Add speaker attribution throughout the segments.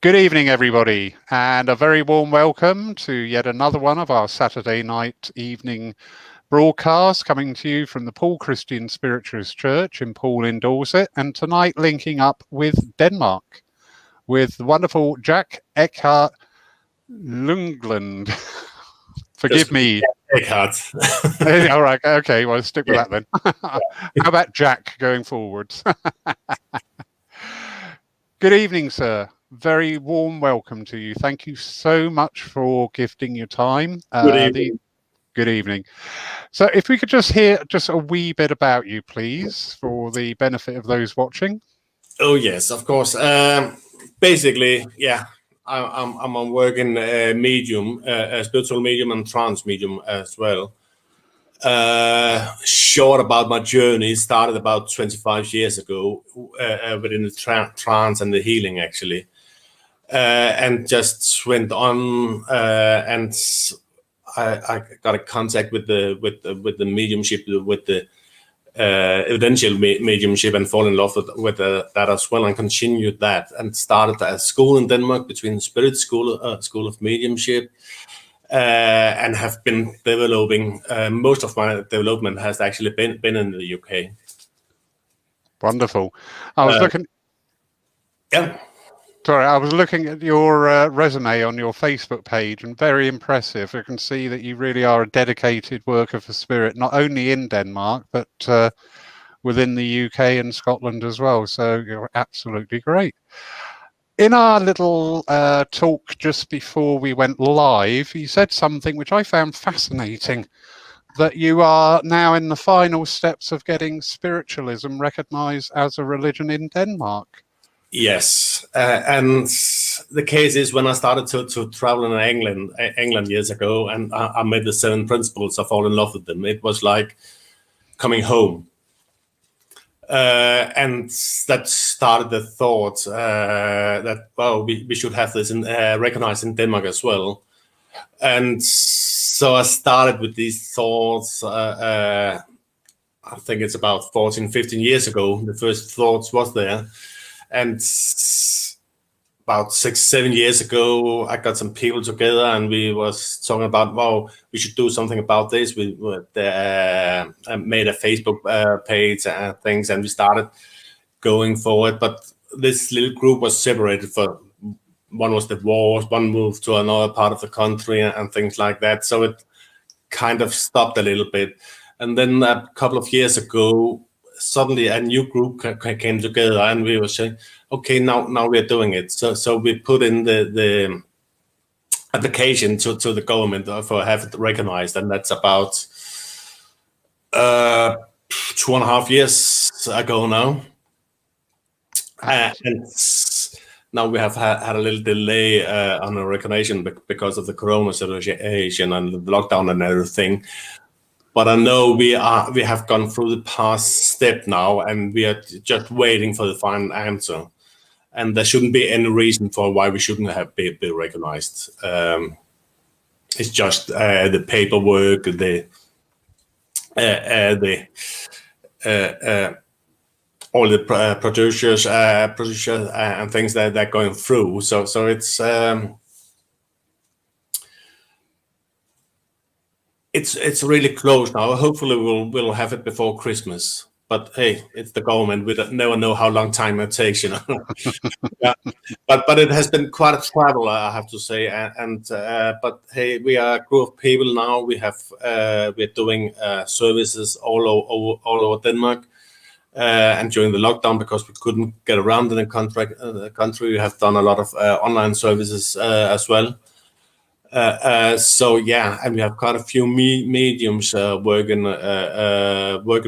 Speaker 1: Good evening, everybody, and a very warm welcome to yet another one of our Saturday night evening broadcasts coming to you from the Paul Christian Spiritualist Church in Poole in Dorset, and tonight linking up with Denmark with the wonderful Jack Eckhart Langelund. Forgive me.
Speaker 2: Eckhart.
Speaker 1: All right, okay, well, stick with that then. How about Jack going forwards? Good evening, sir. Very warm welcome to you. Thank you so much for gifting your time.
Speaker 2: Good evening.
Speaker 1: Good evening. So if we could just hear just a wee bit about you, please, for the benefit of those watching.
Speaker 2: Oh, yes, of course. Basically, yeah, I'm a working medium, a spiritual medium and trance medium as well. Short about my journey, started about 25 years ago within the trance and the healing, actually. And just went on, and I got a contact with the mediumship, with the evidential mediumship, and fall in love with that as well, and continued that, and started a school in Denmark between the Spirit School of Mediumship, and have been developing. Most of my development has actually been in the UK.
Speaker 1: Wonderful. I was looking.
Speaker 2: Yeah.
Speaker 1: Sorry, I was looking at your resume on your Facebook page, and very impressive. I can see that you really are a dedicated worker for Spirit, not only in Denmark, but within the UK and Scotland as well. So you're absolutely great. In our little talk just before we went live, you said something which I found fascinating, that you are now in the final steps of getting spiritualism recognized as a religion in Denmark.
Speaker 2: Yes, and the case is, when I started to travel in England years ago, and I met the 7 principles, I fall in love with them. It was like coming home, and that started the thought that, well, we should have this recognized in Denmark as well. And so I started with these thoughts. I think it's about 14, 15 years ago. The first thoughts was there. And about 6, 7 years ago, I got some people together, and we was talking about, well, we should do something about this. We made a Facebook page and things, and we started going forward. But this little group was separated. For one was the wars, one moved to another part of the country, and things like that. So it kind of stopped a little bit. And then a couple of years ago, suddenly a new group came together, and we were saying, okay, now we're doing it. So we put in the application to the government for have it recognized, and that's about 2.5 years ago now. And now we have had a little delay on the recognition because of the corona situation and the lockdown and everything. But I know we have gone through the past step now, and we are just waiting for the final answer. And there shouldn't be any reason for why we shouldn't have been recognized. It's just the paperwork, all the producers and things that they're going through. So it's really close now. Hopefully we'll have it before Christmas. But hey, it's the government. We never know how long time it takes, you know. Yeah. But it has been quite a travel, I have to say. But hey, we are a group of people now. We're doing services all over Denmark. And during the lockdown, because we couldn't get around in the country, we have done a lot of online services as well. So yeah, and we have quite a few mediums working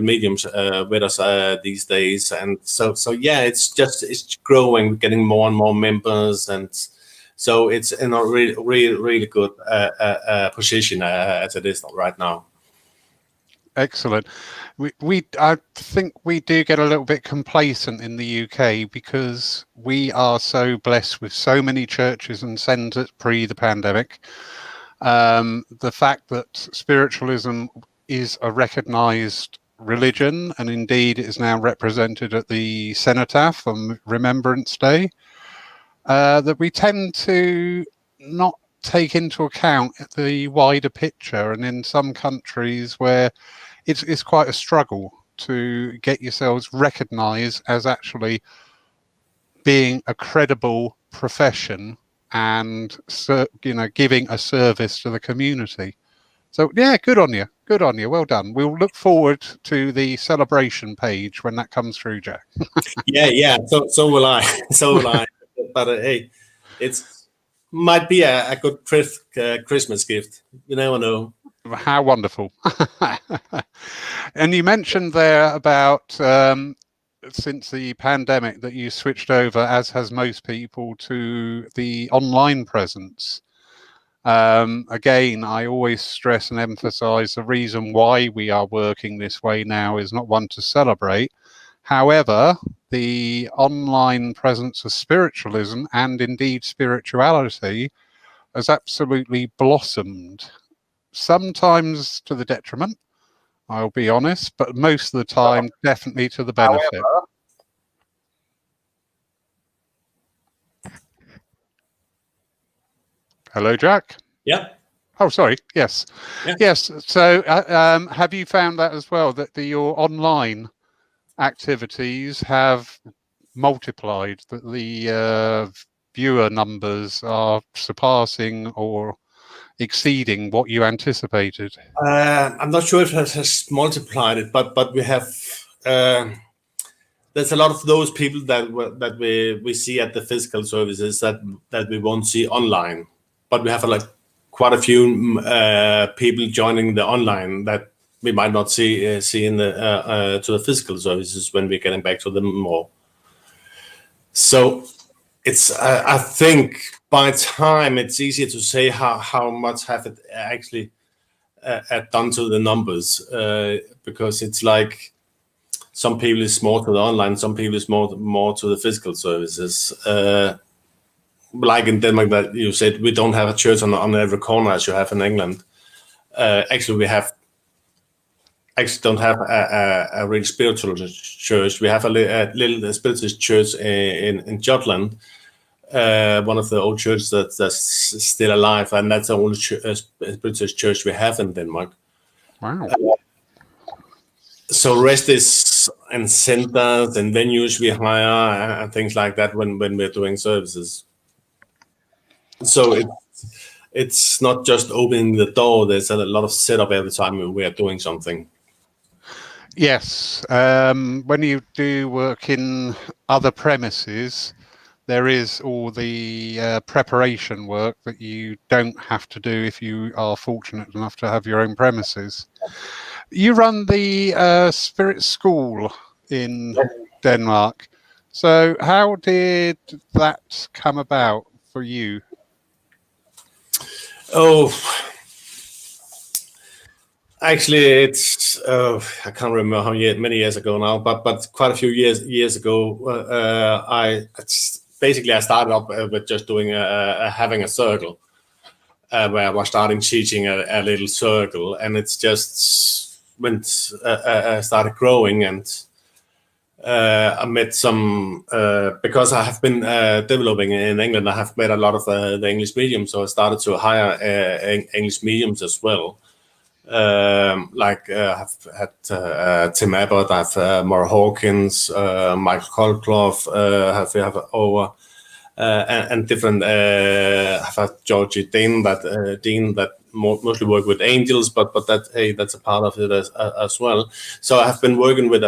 Speaker 2: mediums with us these days, and so yeah, it's growing. We're getting more and more members, and so it's in a really good position as it is right now.
Speaker 1: Excellent. I think we do get a little bit complacent in the UK because we are so blessed with so many churches and centres pre the pandemic. The fact that spiritualism is a recognised religion, and indeed is now represented at the Cenotaph on Remembrance Day. that we tend to not take into account the wider picture, and in some countries where it's quite a struggle to get yourselves recognised as actually being a credible profession and giving a service to the community. So yeah, good on you, well done. We'll look forward to the celebration page when that comes through, Jack.
Speaker 2: Yeah. So will I. So will I. But hey, it's might be a good Christmas gift. You never know.
Speaker 1: How wonderful. And you mentioned there about since the pandemic that you switched over, as has most people, to the online presence. Again, I always stress and emphasize the reason why we are working this way now is not one to celebrate. However, the online presence of spiritualism and indeed spirituality has absolutely blossomed, sometimes to the detriment, I'll be honest, but most of the time definitely to the benefit. Hello, Jack.
Speaker 2: Yeah.
Speaker 1: Oh, sorry. Yes.
Speaker 2: Yeah.
Speaker 1: Yes. So have you found that as well, that your online activities have multiplied, that the viewer numbers are surpassing or exceeding what you anticipated?
Speaker 2: I'm not sure if it has multiplied it, but we have. There's a lot of those people that we see at the physical services that we won't see online, but we have like quite a few people joining the online that we might not see in the to the physical services when we're getting back to them more. So it's I think by time it's easier to say how much have it actually done to the numbers, because it's like some people is more to the online, some people is more to the physical services. Like in Denmark, that you said, we don't have a church on every corner as you have in England. Actually, we don't have a really spiritual church. We have a little spiritual church in Jutland, one of the old churches that's still alive, and that's the only spiritual church we have in Denmark.
Speaker 1: Wow.
Speaker 2: So rest is in centers and venues we hire and things like that when we're doing services. So it's not just opening the door. There's a lot of setup every time we are doing something.
Speaker 1: Yes. When you do work in other premises, there is all the preparation work that you don't have to do if you are fortunate enough to have your own premises. You run the Spirit School in Denmark. So how did that come about for you?
Speaker 2: Oh, actually, it's I can't remember how many years ago now, but quite a few years ago, I started up with just doing having a circle where I was starting teaching a little circle, and it's just went started growing, and I met some because I have been developing in England. I have met a lot of the English mediums, so I started to hire English mediums as well. I've had Tim Abbott, I've Maura Hawkins, Michael Colclough, have over and different. I've had Georgie Dean that mostly work with angels, but that's a part of it as well. So I have been working with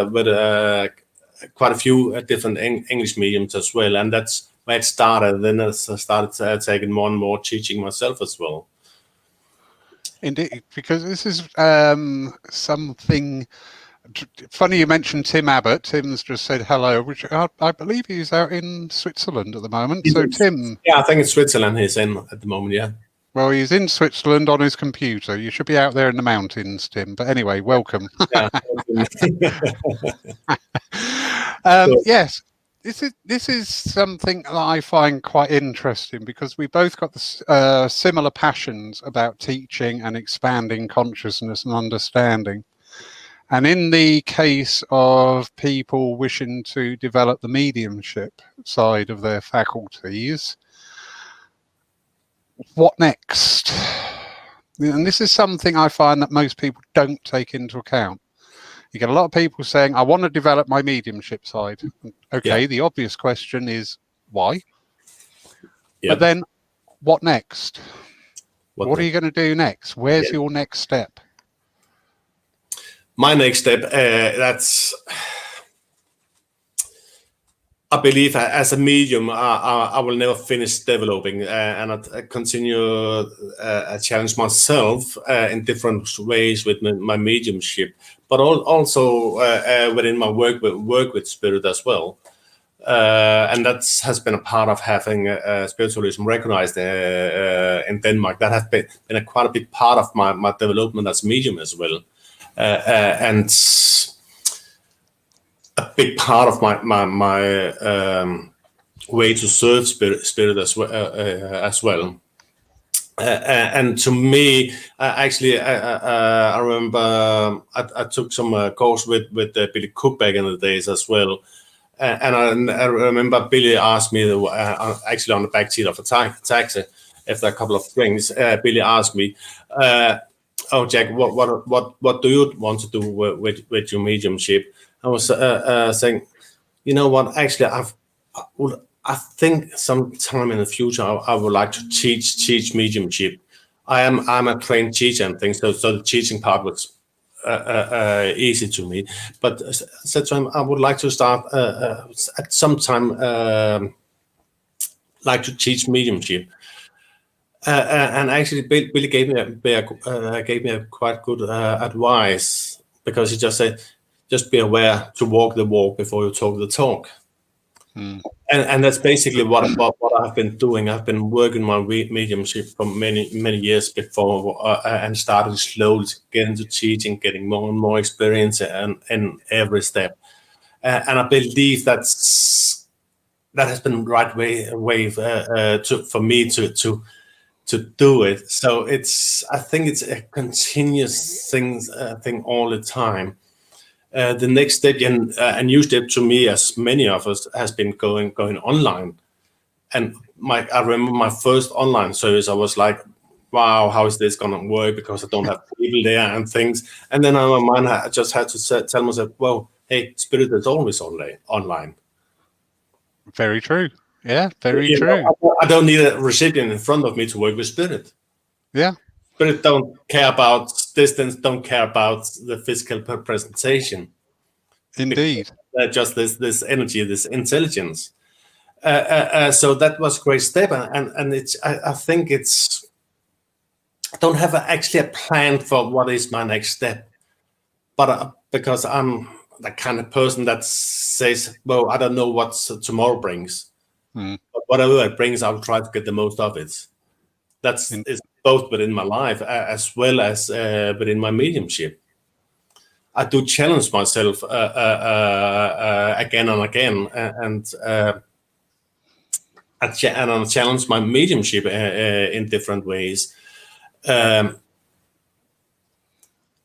Speaker 2: quite a few different English mediums as well, and that's where it started. Then I started taking more and more teaching myself as well.
Speaker 1: Indeed, because this is something funny. You mentioned Tim Abbott. Tim's just said hello, which I believe he's out in Switzerland at the moment. So Tim,
Speaker 2: yeah, I think it's Switzerland he's in at the moment. Yeah.
Speaker 1: Well, he's in Switzerland on his computer. You should be out there in the mountains, Tim. But anyway, welcome.
Speaker 2: Yeah.
Speaker 1: Yes, this is something that I find quite interesting, because we both got the similar passions about teaching and expanding consciousness and understanding. And in the case of people wishing to develop the mediumship side of their faculties, what next? And this is something I find that most people don't take into account. You get a lot of people saying, I want to develop my mediumship side. Okay, the obvious question is, why? But then, what next? What are you going to do next? Where's your next step?
Speaker 2: My next step, I believe as a medium, I will never finish developing, and I continue challenge myself in different ways with my mediumship, but also within my work with spirit as well. And that has been a part of having spiritualism recognized in Denmark. That has been quite a big part of my development as medium as well. And a big part of my way to serve spirit as well. And to me, actually, I remember I took some course with Billy Cook back in the days as well. And I remember Billy asked me, actually on the back seat of a taxi, after a couple of drinks, Billy asked me, "Oh, Jack, what do you want to do with your mediumship?" I was saying, you know what? Actually, I think sometime in the future I would like to teach mediumship. I'm a trained teacher and things, so the teaching part was easy to me. But at that time, I would like to start at some time, like to teach mediumship. And actually, Billy gave me a quite good advice, because he just said, just be aware to walk the walk before you talk the talk. And that's basically what I've been doing. I've been working my mediumship for many years before, and started slowly to get into teaching, getting more and more experience in every step. And I believe that has been the right way for me to do it. So I think it's a continuous thing all the time. The next step, a new step to me, as many of us, has been going online. And I remember my first online service, I was like, wow, how is this going to work? Because I don't have people there and things. And then in my mind, I just had to tell myself, well, hey, spirit is always online.
Speaker 1: Very true. Yeah, very true.
Speaker 2: I don't need a recipient in front of me to work with spirit.
Speaker 1: Yeah.
Speaker 2: Spirit don't care about distance, don't care about the physical presentation.
Speaker 1: Indeed.
Speaker 2: Just this energy, this intelligence. So that was a great step, and I think I don't have actually a plan for what is my next step, but because I'm the kind of person that says, well, I don't know what tomorrow brings, but whatever it brings, I'll try to get the most of it. That's is both within my life as well as within my mediumship. I do challenge myself again and again, and I challenge my mediumship in different ways,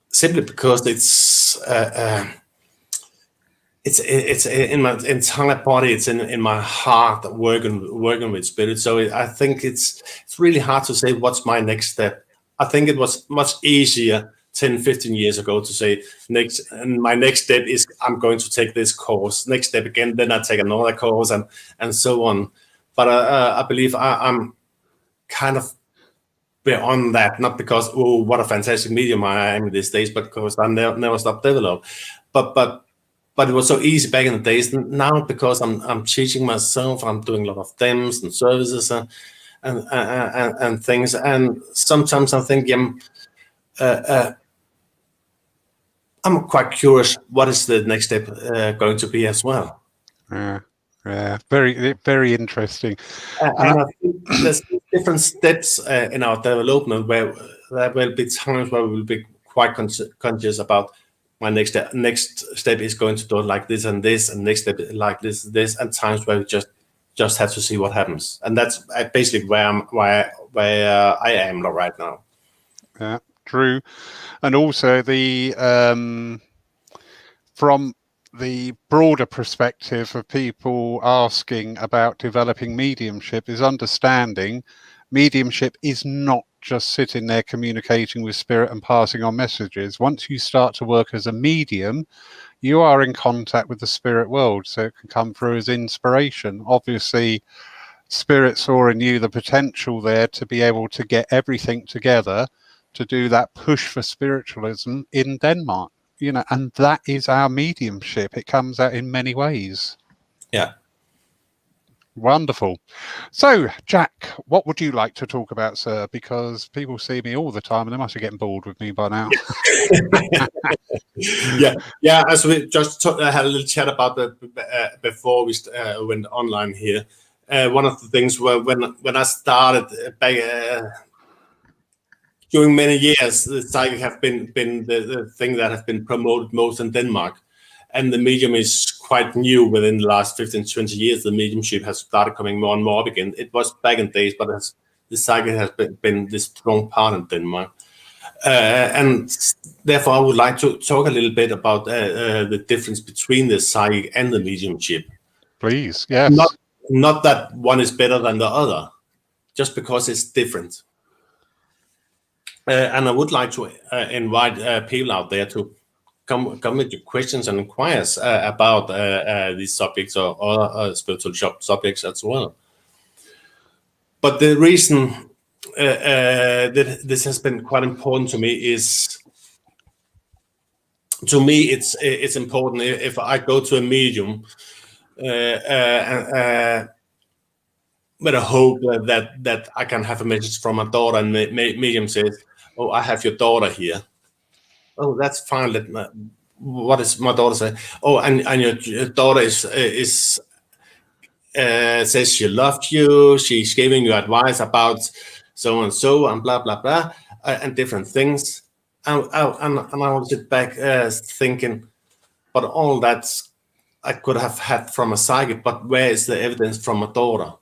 Speaker 2: simply because it's in my entire body. It's in my heart, working with spirit. So I think it's really hard to say what's my next step. I think it was much easier 10, 15 years ago to say my next step is I'm going to take this course. Next step again, then I take another course and so on. But I believe I'm kind of beyond that, not because, oh, what a fantastic medium I am these days, but because I never stopped develop. But it was so easy back in the days. Now, because I'm teaching myself, I'm doing a lot of demos and services and things. And sometimes I think I'm quite curious what is the next step going to be as well.
Speaker 1: Yeah, very, very interesting.
Speaker 2: And I think there's different steps in our development where there will be times where we will be quite conscious about my next step is going to do like this and this, and next step like this, and times where we just have to see what happens. And that's basically where I am right now.
Speaker 1: Yeah, true. And also the from the broader perspective of people asking about developing mediumship is understanding mediumship is not just sitting there communicating with spirit and passing on messages. Once you start to work as a medium, you are in contact with the spirit world, so it can come through as inspiration. Obviously, spirit saw in you the potential there to be able to get everything together to do that push for spiritualism in Denmark. And that is our mediumship. It comes out in many ways.
Speaker 2: Yeah.
Speaker 1: Wonderful. So, Jack, what would you like to talk about, sir? Because people see me all the time and they must be getting bored with me by now.
Speaker 2: Yeah. As we just had a little chat about that before we went online here. One of the things when I started back during many years, the psychic have been the thing that has been promoted most in Denmark. And the medium is quite new within the last 15, 20 years. The mediumship has started coming more and more up again. It was back in days, but the psychic has been this strong part in Denmark. And therefore, I would like to talk a little bit about the difference between the psychic and the mediumship.
Speaker 1: Please, yes.
Speaker 2: Not that one is better than the other, just because it's different. And I would like to invite people out there to come with your questions and inquiries about these subjects or other spiritual subjects as well. But the reason that this has been quite important to me is, it's important if I go to a medium with a hope that I can have a message from my daughter, and the medium says, "Oh, I have your daughter here." Oh, that's fine. What is my daughter say? Oh, and your daughter says she loved you. She's giving you advice about so and so and blah blah blah and different things. And I will sit back thinking, but all that I could have had from a psychic. But where is the evidence from my daughter?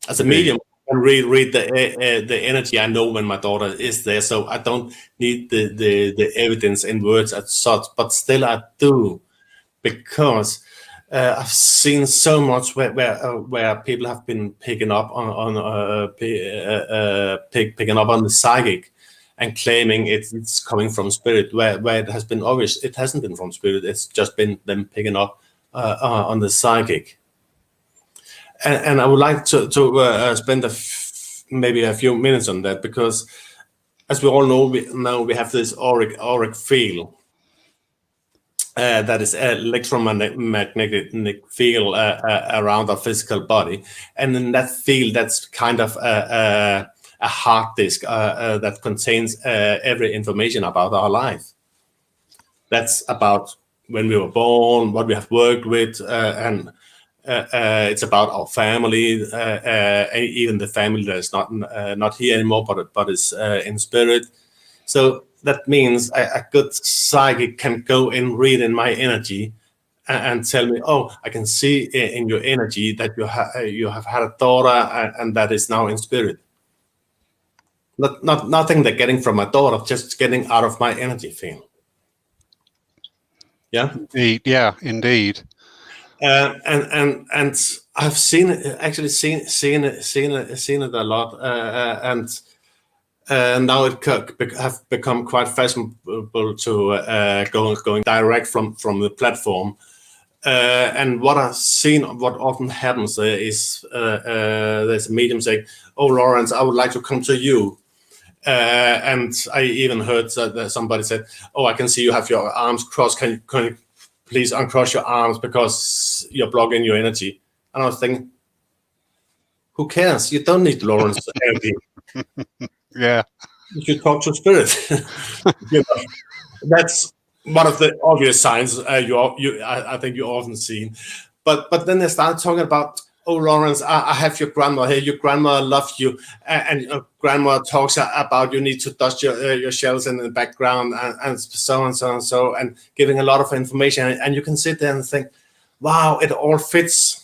Speaker 2: As a medium, I can read the energy. I know when my daughter is there, so I don't need the evidence in words as such. But still, I do, because I've seen so much where people have been picking up on picking up on the psychic and claiming it's coming from spirit, where it has been obvious it hasn't been from spirit. It's just been them picking up on the psychic. And I would like to spend maybe a few minutes on that, because as we all know, we have this auric field that is electromagnetic field around our physical body, and in that field, that's kind of a hard disk that contains every information about our life. That's about when we were born, what we have worked with, and it's about our family, even the family that is not here anymore, but is in spirit. So that means a good psychic can go and read in my energy and tell me, oh, I can see in your energy that you have had a daughter and that is now in spirit. Nothing they're getting from my daughter, just getting out of my energy field. Yeah.
Speaker 1: Indeed.
Speaker 2: And I've seen it a lot, and now it have become quite fashionable to going direct from the platform. And what I've seen, what often happens is there's a medium saying, "Oh, Lawrence, I would like to come to you." And I even heard that somebody said, "Oh, I can see you have your arms crossed. Can you please uncross your arms because you're blocking your energy?" And I was thinking, who cares? You don't need Lawrence's energy.
Speaker 1: Yeah.
Speaker 2: You should talk to spirit. That's one of the obvious signs I think you often seen. But then they started talking about, "Oh, Lawrence, I have your grandma here. Your grandma loves you, and your grandma talks about you need to dust your shells in the background, and so and so and so," and giving a lot of information. And you can sit there and think, "Wow, it all fits."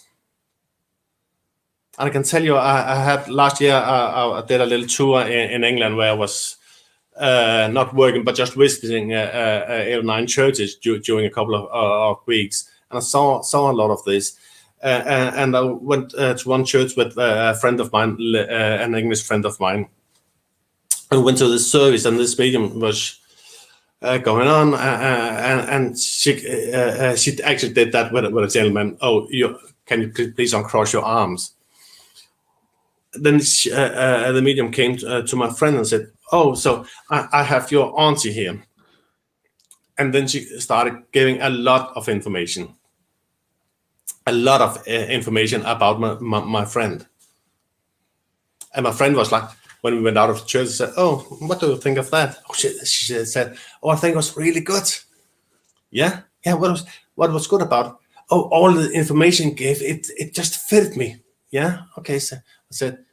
Speaker 2: And I can tell you, I had last year, I did a little tour in England where I was not working, but just visiting 8 or 9 churches during a couple of weeks. And I saw a lot of this. And I went to one church with a friend of mine, an English friend of mine. I went to this service, and this medium was going on, and she actually did that with a gentleman. Oh, can you please uncross your arms? Then the medium came to my friend and said, "Oh, so I have your auntie here." And then she started giving a lot of information about my friend. And my friend was like, when we went out of the church, said, "Oh, what do you think of that?" Oh, she said, "Oh, I think it was really good." Yeah. What was good about it? Oh, all the information you gave, it just fitted me. Yeah. Okay. So I said,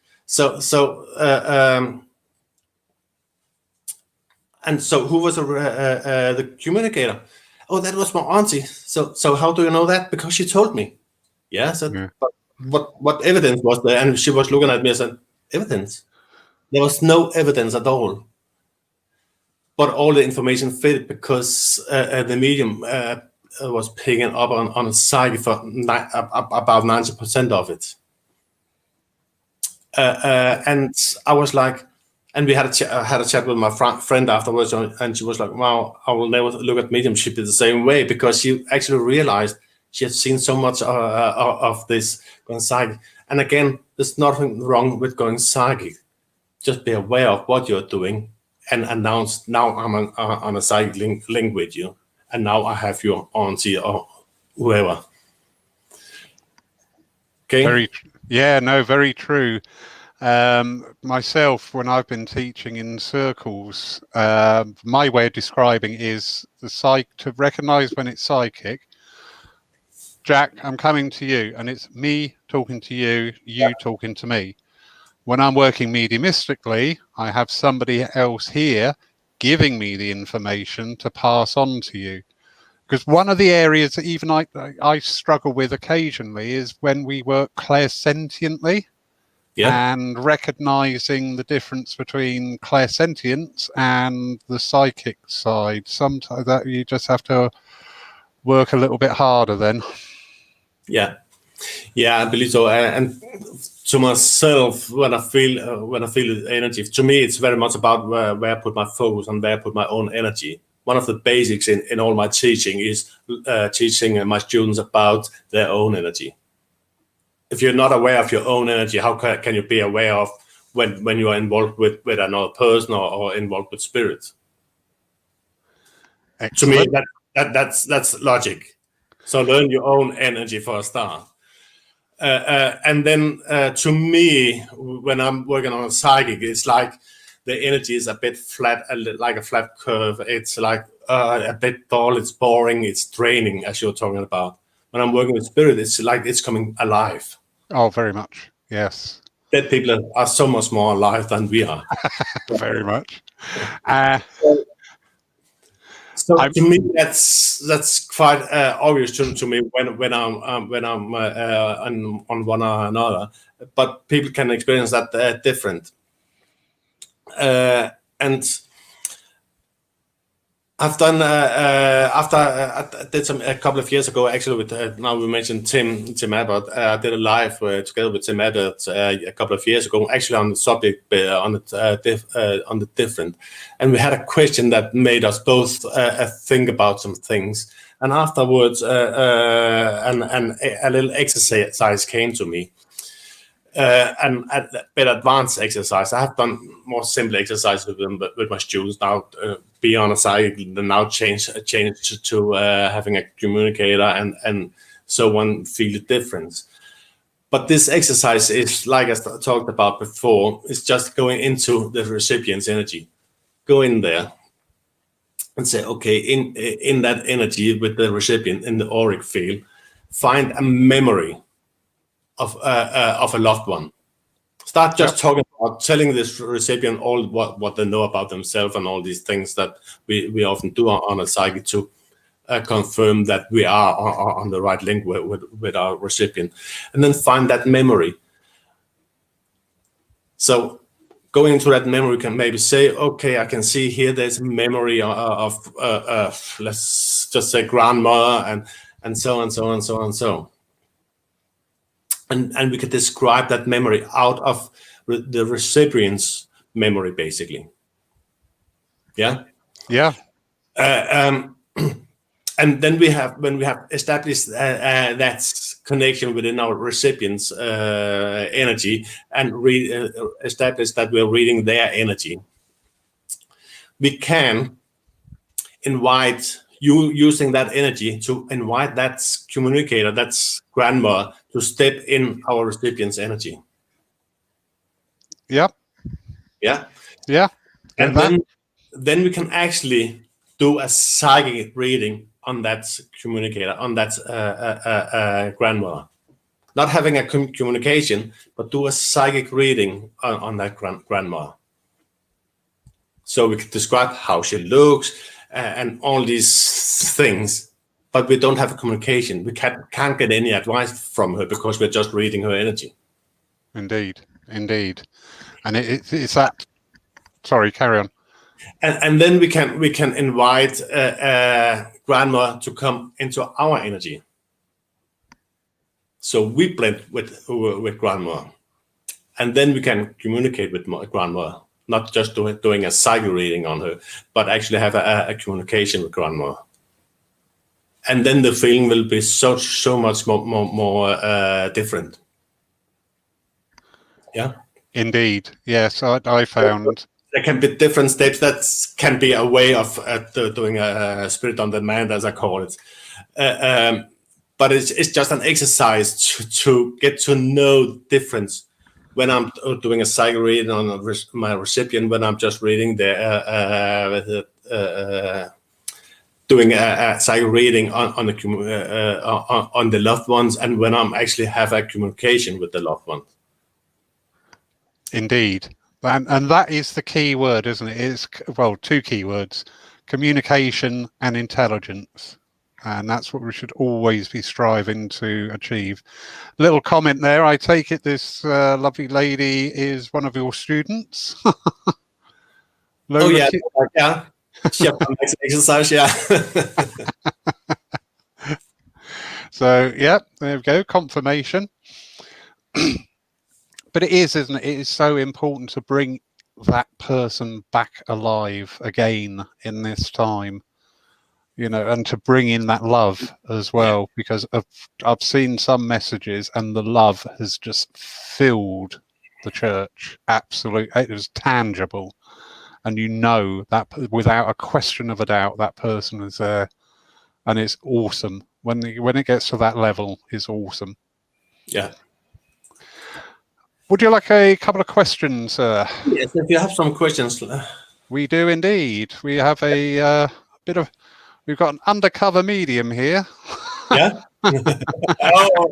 Speaker 2: and so who was the communicator? Oh, that was my auntie. So how do you know that? Because she told me. Yeah. So but what evidence was there? And she was looking at me and said, "Evidence? There was no evidence at all." But all the information fitted because the medium was picking up on a psyche for about 90% of it. And I was like, and we had a chat with my friend afterwards, and she was like, "Wow, I will never look at mediumship the same way," because she actually realized she had seen so much of this going psychic. And again, there's nothing wrong with going psychic. Just be aware of what you're doing and announce, "Now I'm on a psychic link with you, and now I have your auntie or whoever." Okay.
Speaker 1: Very true. Myself, when I've been teaching in circles, my way of describing is to recognize when it's psychic. Jack, I'm coming to you, and it's me talking to you, you talking to me. When I'm working mediumistically, I have somebody else here giving me the information to pass on to you. Because one of the areas that even I struggle with occasionally is when we work clairsentiently, and recognizing the difference between clairsentience and the psychic side. Sometimes that you just have to work a little bit harder then.
Speaker 2: Yeah, I believe so. And to myself, when I feel the energy, to me, it's very much about where I put my focus and where I put my own energy. One of the basics in all my teaching is teaching my students about their own energy. If you're not aware of your own energy, how can you be aware of when you are involved with another person or involved with spirit?
Speaker 1: Excellent.
Speaker 2: To me, that's logic. So learn your own energy for a start. And then to me, when I'm working on a psychic, it's like the energy is a bit flat, like a flat curve. It's like a bit dull, it's boring, it's draining, as you're talking about. When I'm working with spirit, it's like it's coming alive.
Speaker 1: Oh, very much. Yes.
Speaker 2: Dead people are so much more alive than we are.
Speaker 1: Very much.
Speaker 2: So to me, that's quite obvious to me when I'm on one or another. But people can experience that different. And I've done after I did a couple of years ago, actually, with now we mentioned Tim Abbott. I did a live together with Tim Abbott a couple of years ago, actually on the subject on the different, and we had a question that made us both think about some things. And afterwards, and a little exercise came to me. And a bit advanced exercise. I have done more simple exercise with them, but with my students now, be on a side, now change to having a communicator and so one feel the difference. But this exercise is, like I talked about before, it's just going into the recipient's energy. Go in there and say, okay, in that energy with the recipient in the auric field, find a memory of a loved one. Start just talking about telling this recipient all what they know about themselves and all these things that we often do on a psychic to confirm that we are on the right link with our recipient, and then find that memory. So going into that memory, we can maybe say, okay, I can see here there's a memory of let's just say grandmother, and so on, so on, so on, so. And we could describe that memory out of the recipient's memory, basically. Yeah.
Speaker 1: Yeah.
Speaker 2: And then when we have established that connection within our recipient's energy, and established that we're reading their energy, we can invite you, using that energy, to invite that communicator, that's grandma, to step in our recipient's energy.
Speaker 1: Yeah.
Speaker 2: Yeah.
Speaker 1: Yeah.
Speaker 2: And then we can actually do a psychic reading on that communicator, on that grandmother. Not having a communication, but do a psychic reading on that grandmother. So we can describe how she looks and all these things, but we don't have a communication. We can't get any advice from her because we're just reading her energy.
Speaker 1: Indeed. And it's that. Sorry, carry on.
Speaker 2: And then we can invite grandma to come into our energy. So we blend with grandma, and then we can communicate with grandma, not just doing a psychic reading on her, but actually have a communication with grandma. And then the feeling will be so much more different. Yeah. Indeed.
Speaker 1: Yes, I found.
Speaker 2: There can be different steps. That can be a way of doing a spirit on demand, as I call it. But it's just an exercise to get to know difference when I'm doing a psychic reading on my recipient, when I'm just reading doing a psychic reading on the loved ones, and when I'm actually have a communication with the loved one.
Speaker 1: Indeed. And that is the key word, isn't it? It's, well, two key words: communication and intelligence. And that's what we should always be striving to achieve. Little comment there. I take it this lovely lady is one of your students.
Speaker 2: Oh, yeah. Yeah. She has done exercise, yeah.
Speaker 1: So, yeah, there we go. Confirmation. But it is, isn't it? It is so important to bring that person back alive again in this time, you know, and to bring in that love as well, because I've seen some messages and the love has just filled the church. Absolutely. It was tangible. And you know that without a question of a doubt, that person is there. And it's awesome. When it gets to that level, it's awesome.
Speaker 2: Yeah.
Speaker 1: Would you like a couple of questions, sir?
Speaker 2: Yes, if you have some questions.
Speaker 1: We do indeed. We have a bit of... We've got an undercover medium here.
Speaker 2: Yeah? Oh.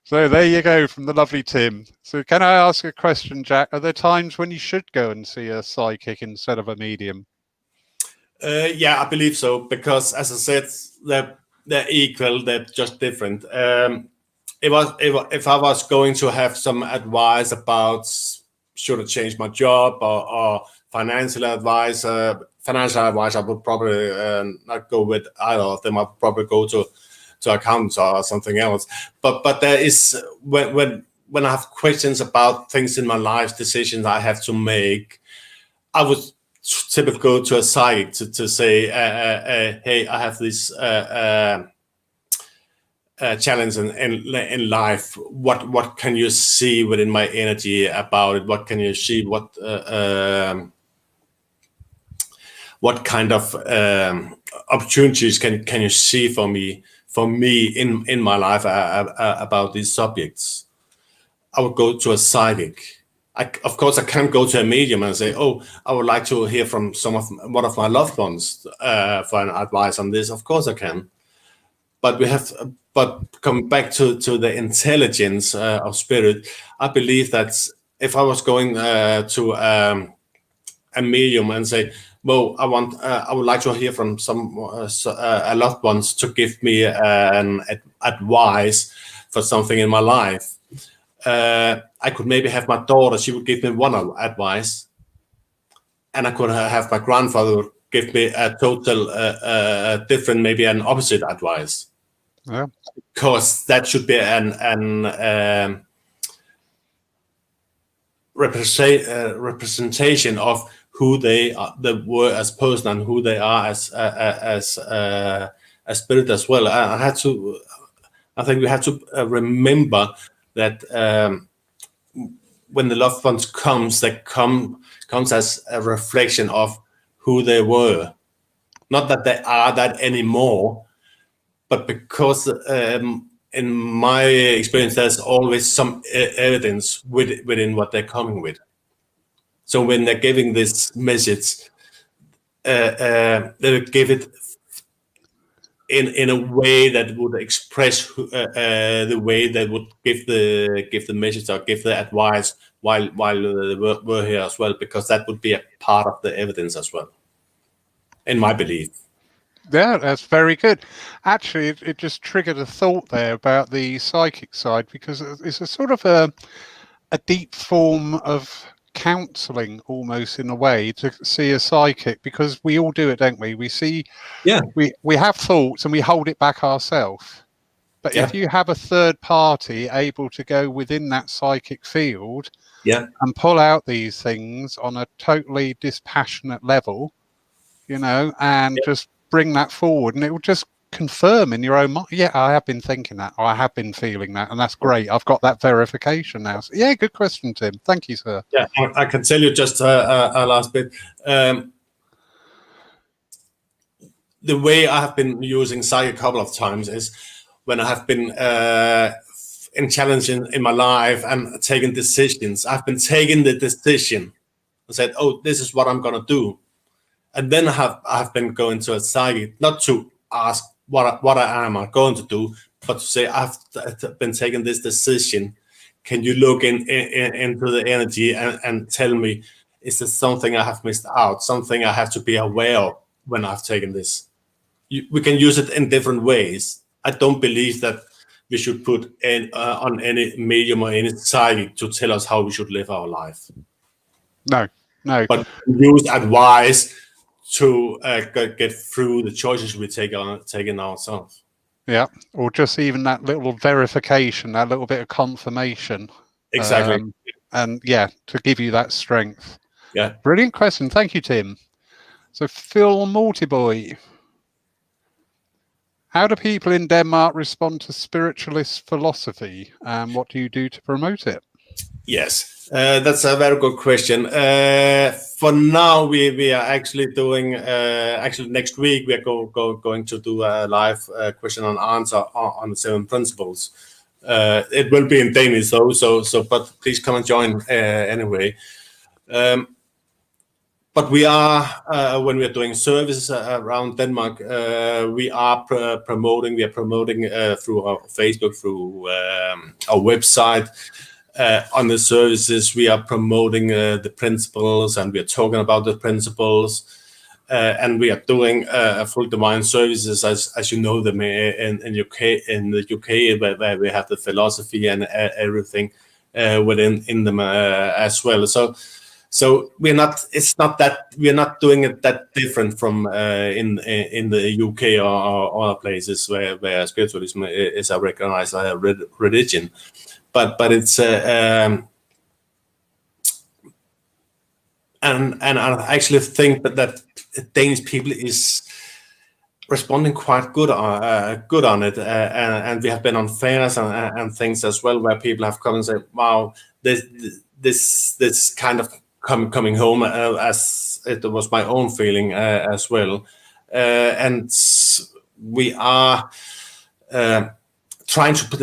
Speaker 1: So there you go, from the lovely Tim. So can I ask a question, Jack? Are there times when you should go and see a psychic instead of a medium?
Speaker 2: Yeah, I believe so, because as I said, they're equal, they're just different. If I was going to have some advice about should I change my job or financial advice, I would probably not go with either of them. I'd probably go to accountants or something else. But there is, when I have questions about things in my life, decisions I have to make, I would typically go to a psychic to say, hey, I have this challenge in life. What can you see within my energy about it? What can you see? What kind of opportunities can you see for me in my life about these subjects? I would go to a psychic. Of course, I can't go to a medium and say, "Oh, I would like to hear from one of my loved ones for an advice on this." Of course, I can, but come back to the intelligence of spirit. I believe that if I was going to a medium and say, "Well, I would like to hear from some loved ones to give me an advice for something in my life. I could maybe have my daughter, she would give me one advice, and I could have my grandfather give me a total different, maybe an opposite advice.
Speaker 1: Yeah.
Speaker 2: Because that should be an representation of who they were as person and who they are as spirit as well. I think we have to remember that when the loved ones comes as a reflection of who they were, not that they are that anymore, but because in my experience, there's always some evidence within what they're coming with. So when they're giving this message, they give it in a way that would express the way they would give the message or give the advice while they were here as well, because that would be a part of the evidence as well, in my belief.
Speaker 1: Yeah, that's very good. Actually, it just triggered a thought there about the psychic side, because it's a sort of a deep form of counselling, almost, in a way, to see a psychic, because we all do it, don't we? We see, we have thoughts and we hold it back ourselves. But if you have a third party able to go within that psychic field and pull out these things on a totally dispassionate level, and just bring that forward, and it will just confirm in your own mind, I have been thinking that, or I have been feeling that, and that's great. I've got that verification now. So, good question, Tim. Thank you, sir.
Speaker 2: Yeah, I can tell you just a last bit. The way I have been using psychic a couple of times is when I have been in challenges in my life and taking decisions. I've been taking the decision and said, "Oh, this is what I'm gonna do." And then I've been going to a psychic, not to ask what I am going to do, but to say, I've been taking this decision. Can you look into the energy and tell me, is there something I have missed out, something I have to be aware of when I've taken this? We can use it in different ways. I don't believe that we should put on any medium or any psychic to tell us how we should live our life.
Speaker 1: No.
Speaker 2: But use advice to get through the choices we taking ourselves.
Speaker 1: Yeah, or just even that little verification, that little bit of confirmation.
Speaker 2: Exactly.
Speaker 1: And to give you that strength.
Speaker 2: Yeah.
Speaker 1: Brilliant question. Thank you, Tim. So Phil Mortiboy, how do people in Denmark respond to spiritualist philosophy, and what do you do to promote it?
Speaker 2: Yes, that's a very good question. For now, we are actually doing. Actually, next week we are going to do a live question and answer on the 7 principles. It will be in Danish though, so but please come and join anyway. But we are when we are doing services around Denmark, we are promoting. We are promoting through our Facebook, through our website. On the services, we are promoting the principles, and we are talking about the principles, and we are doing full divine services, as you know them in the UK, where we have the philosophy and everything within them as well. So we're not. It's not that we're not doing it that different from in the UK or other places where spiritualism is a recognized religion. But it's and I actually think that Danish people is responding quite good on it, and we have been on fairs and things as well, where people have come and said, "Wow, this kind of coming home," as it was my own feeling as well, and we are trying to put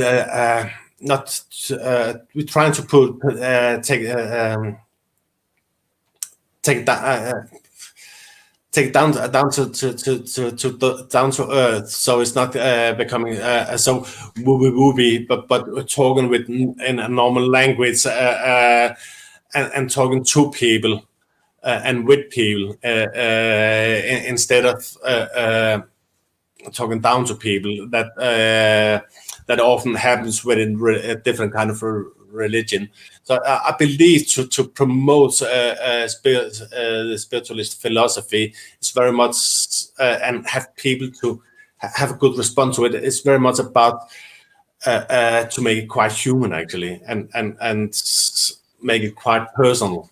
Speaker 2: we're trying to take it down to earth, so it's not becoming so woo-woo-woo, but talking in a normal language and talking to people and with people instead of talking down to people. that often happens within a different kind of religion. So I believe to promote the spiritualist philosophy is very much and have people to have a good response to it. It's very much about to make it quite human, actually, and make it quite personal.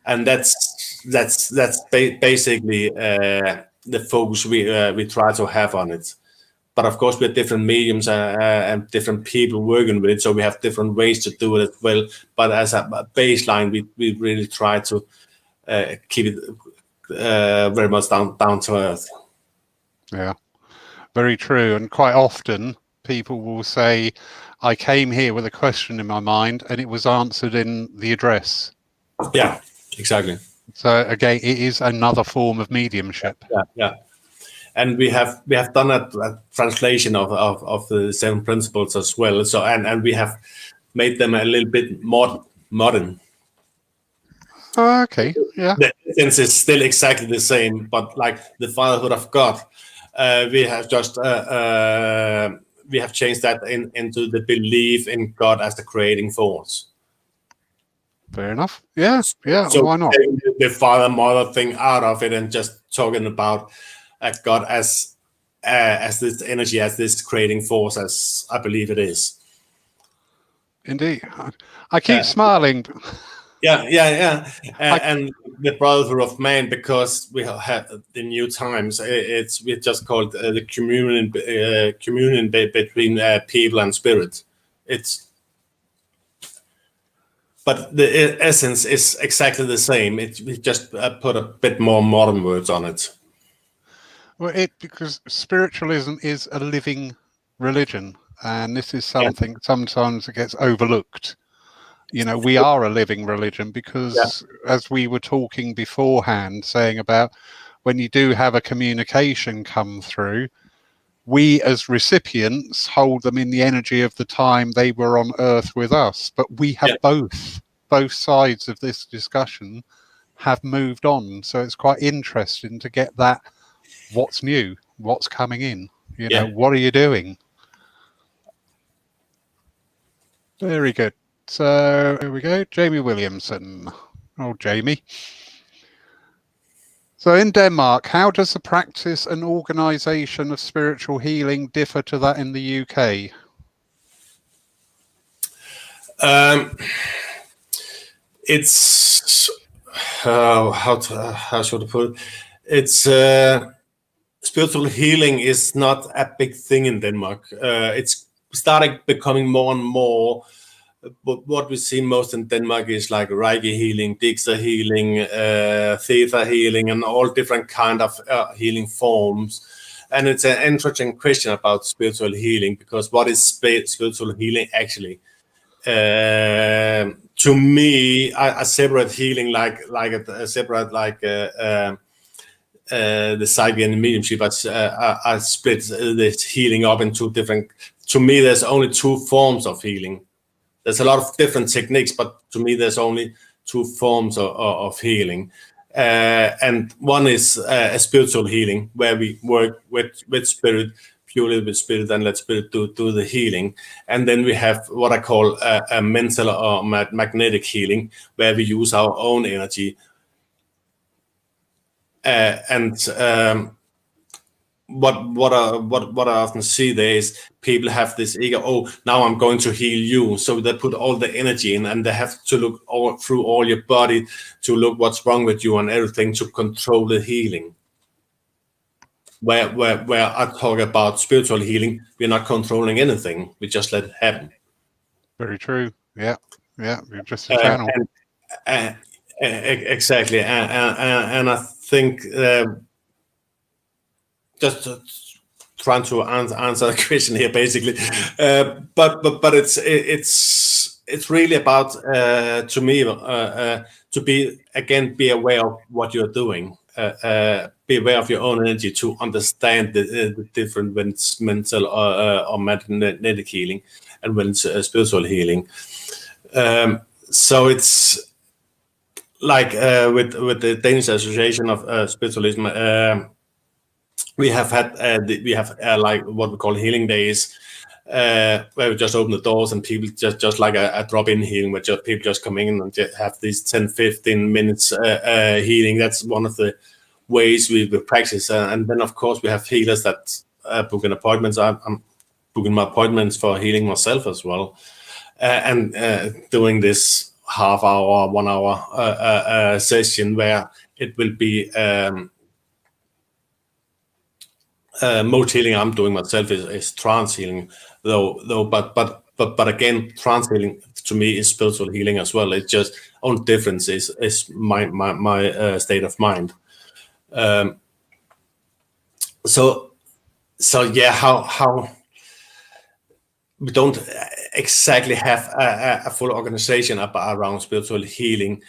Speaker 2: And that's basically the focus we try to have on it. But of course, we have different mediums and different people working with it, so we have different ways to do it as well. But as a baseline, we really try to keep it very much down to earth.
Speaker 1: Yeah, very true. And quite often, people will say, "I came here with a question in my mind, and it was answered in the address."
Speaker 2: Yeah, exactly.
Speaker 1: So again, it is another form of mediumship.
Speaker 2: Yeah. And we have done a translation of the 7 principles as well. So and we have made them a little bit more modern.
Speaker 1: Oh, okay, yeah.
Speaker 2: The essence is still exactly the same, but like the fatherhood of God, we have just we have changed that into the belief in God as the creating force.
Speaker 1: Fair enough. Yeah.
Speaker 2: So
Speaker 1: why not?
Speaker 2: The father mother thing out of it and just talking about God as this energy, as this creating force, as I believe it is.
Speaker 1: Indeed. I keep smiling.
Speaker 2: Yeah. And the brotherhood of man, because we have the new times. We just called the communion between people and spirit. But the essence is exactly the same. We just put a bit more modern words on it.
Speaker 1: Well, because spiritualism is a living religion, and this is something sometimes it gets overlooked. We are a living religion because, as we were talking beforehand, saying about when you do have a communication come through, we as recipients hold them in the energy of the time they were on Earth with us. But we have both sides of this discussion have moved on. So it's quite interesting to get that. What's new? What's coming in? What are you doing? Very good. So here we go. Jamie Williamson. Oh, Jamie. So in Denmark, how does the practice and organisation of spiritual healing differ to that in the UK?
Speaker 2: It's how should I put it? It's spiritual healing is not a big thing in Denmark. It's starting becoming more and more. But what we see most in Denmark is like Reiki healing, Dixa healing, Theta healing, and all different kind of healing forms. And it's an interesting question about spiritual healing, because what is spiritual healing actually? To me, I separate healing like a separate the psyche and the mediumship. I split this healing up into different. To me, there's only 2 forms of healing. There's a lot of different techniques, but to me, there's only 2 forms of healing. And one is a spiritual healing, where we work with spirit, purely with spirit, and let spirit do the healing. And then we have what I call a mental or magnetic healing, where we use our own energy. What I often see there is people have this ego. Oh, now I'm going to heal you. So they put all the energy in, and they have to look through all your body to look what's wrong with you and everything to control the healing. Where I talk about spiritual healing, we're not controlling anything. We just let it happen.
Speaker 1: Very true. Yeah. You're just a channel.
Speaker 2: Exactly. And I think. Just trying to answer the question here, basically, but it's really about to me to be aware of what you're doing, be aware of your own energy, to understand the different when it's mental or magnetic healing and when it's spiritual healing. So it's like with the Danish Association of Spiritualism. We have had like what we call healing days, where we just open the doors and people just like a drop-in healing, where people just come in and just have these 10-15 minutes healing. That's one of the ways we practice. And then, of course, we have healers that book in appointments. I'm booking my appointments for healing myself as well, and doing this half-hour, 1 hour session where it will be most healing I'm doing myself is trance healing, though. But again, trance healing to me is spiritual healing as well. It's just only difference is my state of mind. So yeah, how we don't exactly have a full organization around spiritual healing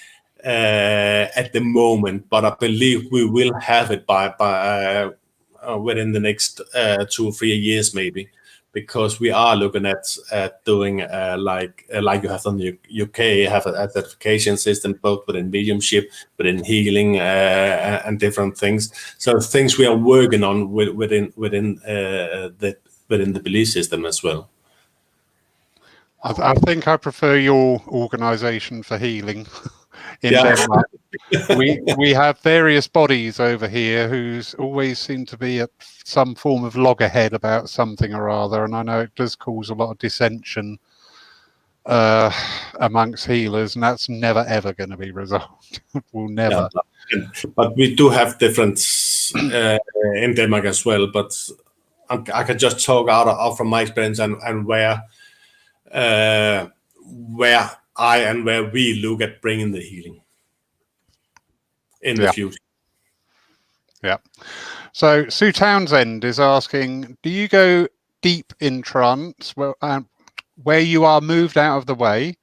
Speaker 2: at the moment, but I believe we will have it by within the next 2 or 3 years, maybe, because we are looking at doing like you have done in the UK, have a certification system both within mediumship, within healing, and different things. So things we are working on within the belief system as well.
Speaker 1: I think I prefer your organisation for healing in Denmark. We have various bodies over here who always seem to be at some form of loggerhead about something or other, and I know it does cause a lot of dissension amongst healers, and that's never ever going to be resolved. We'll never.
Speaker 2: Yeah, but we do have difference in Denmark as well. But I can just talk out from my experience and where I and where we look at bringing the healing in the future.
Speaker 1: Yeah. So Sue Townsend is asking, do you go deep in trance where you are moved out of the way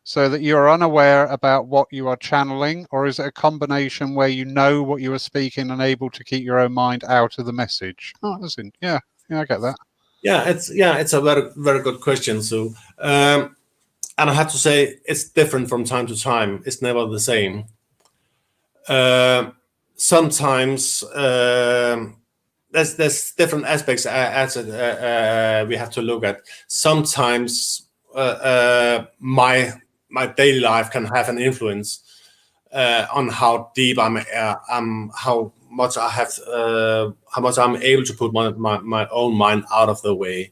Speaker 1: so that you're unaware about what you are channeling, or is it a combination where you know what you are speaking and able to keep your own mind out of the message? Oh, that's in, yeah, I get that.
Speaker 2: Yeah, it's a very, very good question, Sue. And I have to say, it's different from time to time. It's never the same. Sometimes there's different aspects we have to look at. Sometimes my daily life can have an influence on how deep I'm, how much I have, how much I'm able to put my own mind out of the way.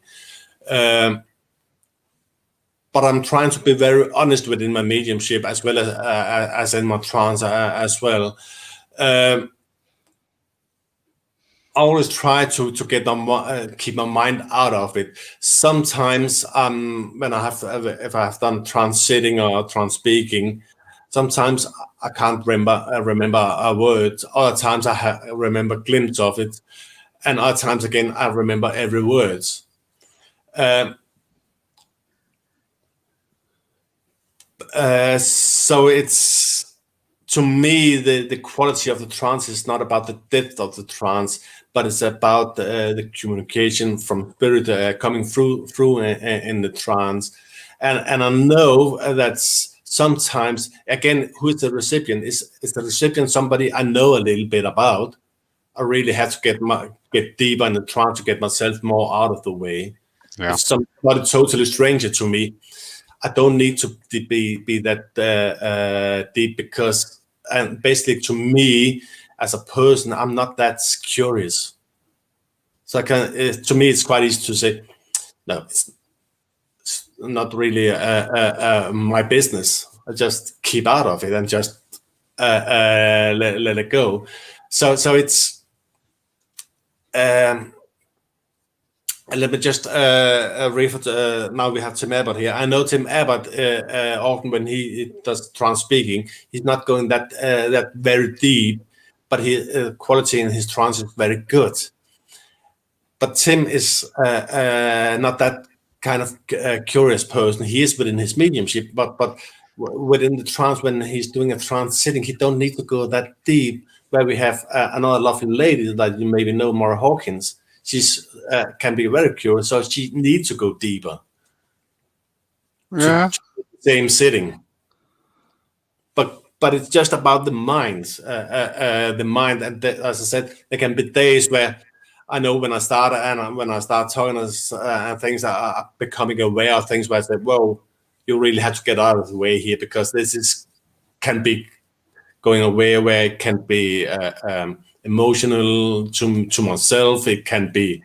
Speaker 2: But I'm trying to be very honest within my mediumship as well as in my trance as well. I always try to get keep my mind out of it. Sometimes when if I have done trance sitting or trance speaking, sometimes I can't remember a word. Other times I remember a glimpse of it, and other times again I remember every word. So it's, to me, the quality of the trance is not about the depth of the trance, but it's about the communication from spirit coming through in the trance. And I know that sometimes, again, who is the recipient? Is the recipient somebody I know a little bit about? I really have to get deeper in the trance to get myself more out of the way.
Speaker 1: Yeah.
Speaker 2: If somebody totally stranger to me, I don't need to be that deep, because, and basically, to me as a person, I'm not that curious. So to me, it's quite easy to say, no, it's not really my business. I just keep out of it and just let it go. So it's. Let me just refer. Now we have Tim Abbott here. I know Tim Abbott often when he does trance speaking, he's not going that very deep, but his quality in his trance is very good. But Tim is not that kind of curious person. He is within his mediumship, but within the trance, when he's doing a trance sitting, he don't need to go that deep. Where we have another lovely lady that you maybe know, Maura Hawkins. She's can be very curious, so she needs to go deeper.
Speaker 1: Yeah.
Speaker 2: To the same sitting. But it's just about the mind. The mind, and as I said, there can be days where I know when I start and when I start talking and things, I'm becoming aware of things where I say, "Whoa, you really have to get out of the way here because this can be going away where it can be emotional to myself. It can be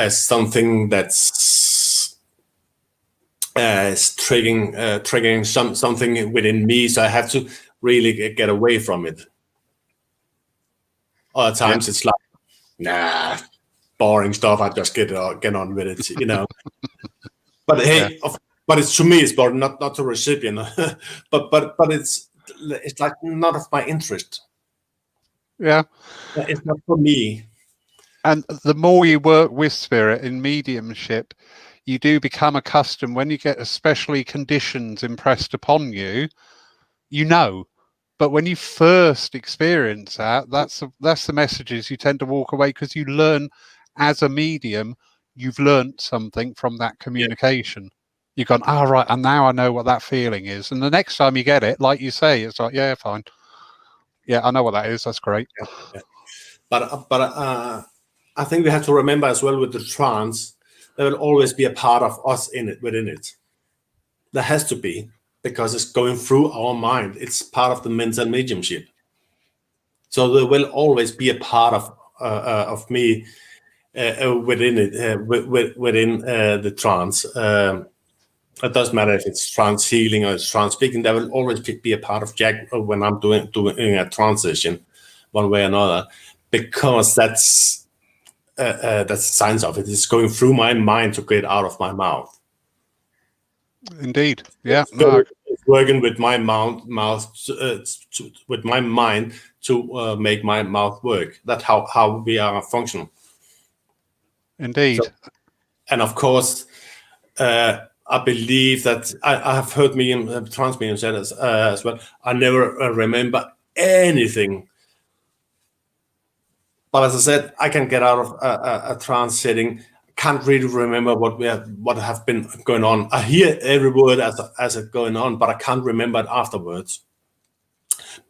Speaker 2: something that's triggering something within me. So I have to really get away from it. Other times it's like, nah, boring stuff. I just get on with it, But hey, but it's to me, it's boring, not to recipient. but it's like not of my interest.
Speaker 1: Yeah,
Speaker 2: it's not for me.
Speaker 1: And the more you work with spirit in mediumship, you do become accustomed when you get especially conditions impressed upon you, but when you first experience that's the messages you tend to walk away, because you learn as a medium, you've learned something from that communication. You've gone, right, and now I know what that feeling is, and the next time you get it, like you say, it's like, yeah, fine, yeah, I know what that is, that's great.
Speaker 2: But I think we have to remember as well with the trance, there will always be a part of us within it. There has to be, because it's going through our mind. It's part of the mental mediumship. So there will always be a part of me within it, within the trance. It doesn't matter if it's trance healing or it's trance speaking. There will always be a part of Jack when I'm doing a transition, one way or another, because that's the science of it. It's going through my mind to get out of my mouth.
Speaker 1: Indeed, yeah.
Speaker 2: It's working with my mouth with my mind to make my mouth work. That's how we are functional.
Speaker 1: Indeed.
Speaker 2: So, and of course, I believe that I have heard trance medium say this as well. I never remember anything. But as I said, I can get out of a trance setting. Can't really remember what have been going on. I hear every word as it going on, but I can't remember it afterwards.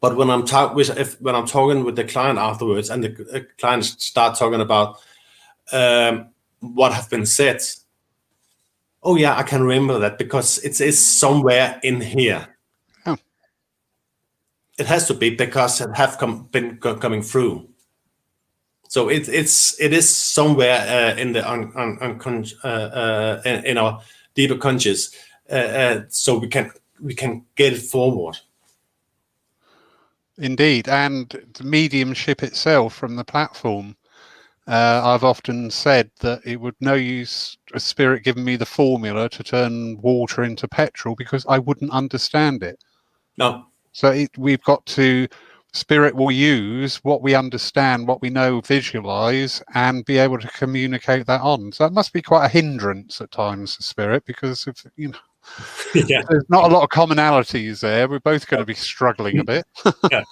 Speaker 2: But when I'm talking with the client afterwards, and the client start talking about what have been said, oh yeah, I can remember that because it is somewhere in here.
Speaker 1: Oh.
Speaker 2: It has to be, because it have been coming through. So it is somewhere in the in our deeper conscious, so we can get it forward.
Speaker 1: Indeed, and the mediumship itself from the platform. I've often said that it would no use a spirit giving me the formula to turn water into petrol, because I wouldn't understand it.
Speaker 2: No.
Speaker 1: So we've got to. Spirit will use what we understand, what we know, visualize, and be able to communicate that on. So that must be quite a hindrance at times, spirit, because if there's not a lot of commonalities there. We're both going to be struggling a bit.
Speaker 2: Yeah.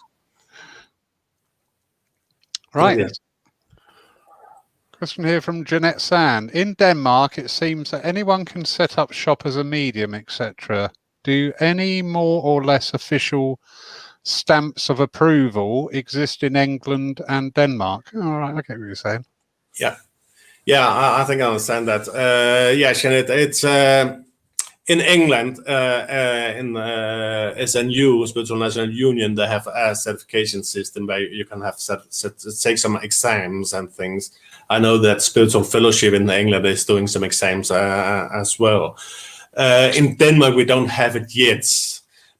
Speaker 1: Right.
Speaker 2: Yeah.
Speaker 1: Question here from Jeanette Sand. In Denmark, it seems that anyone can set up shop as a medium, etc. Do any more or less official stamps of approval exist in England and Denmark? All right, I get what you're saying.
Speaker 2: I think I understand that. Jeanette, it's in England, in SNU, Spiritual National Union, they have a certification system where you can have take some exams and things. I know that Spiritual Fellowship in England is doing some exams as well. In Denmark, we don't have it yet,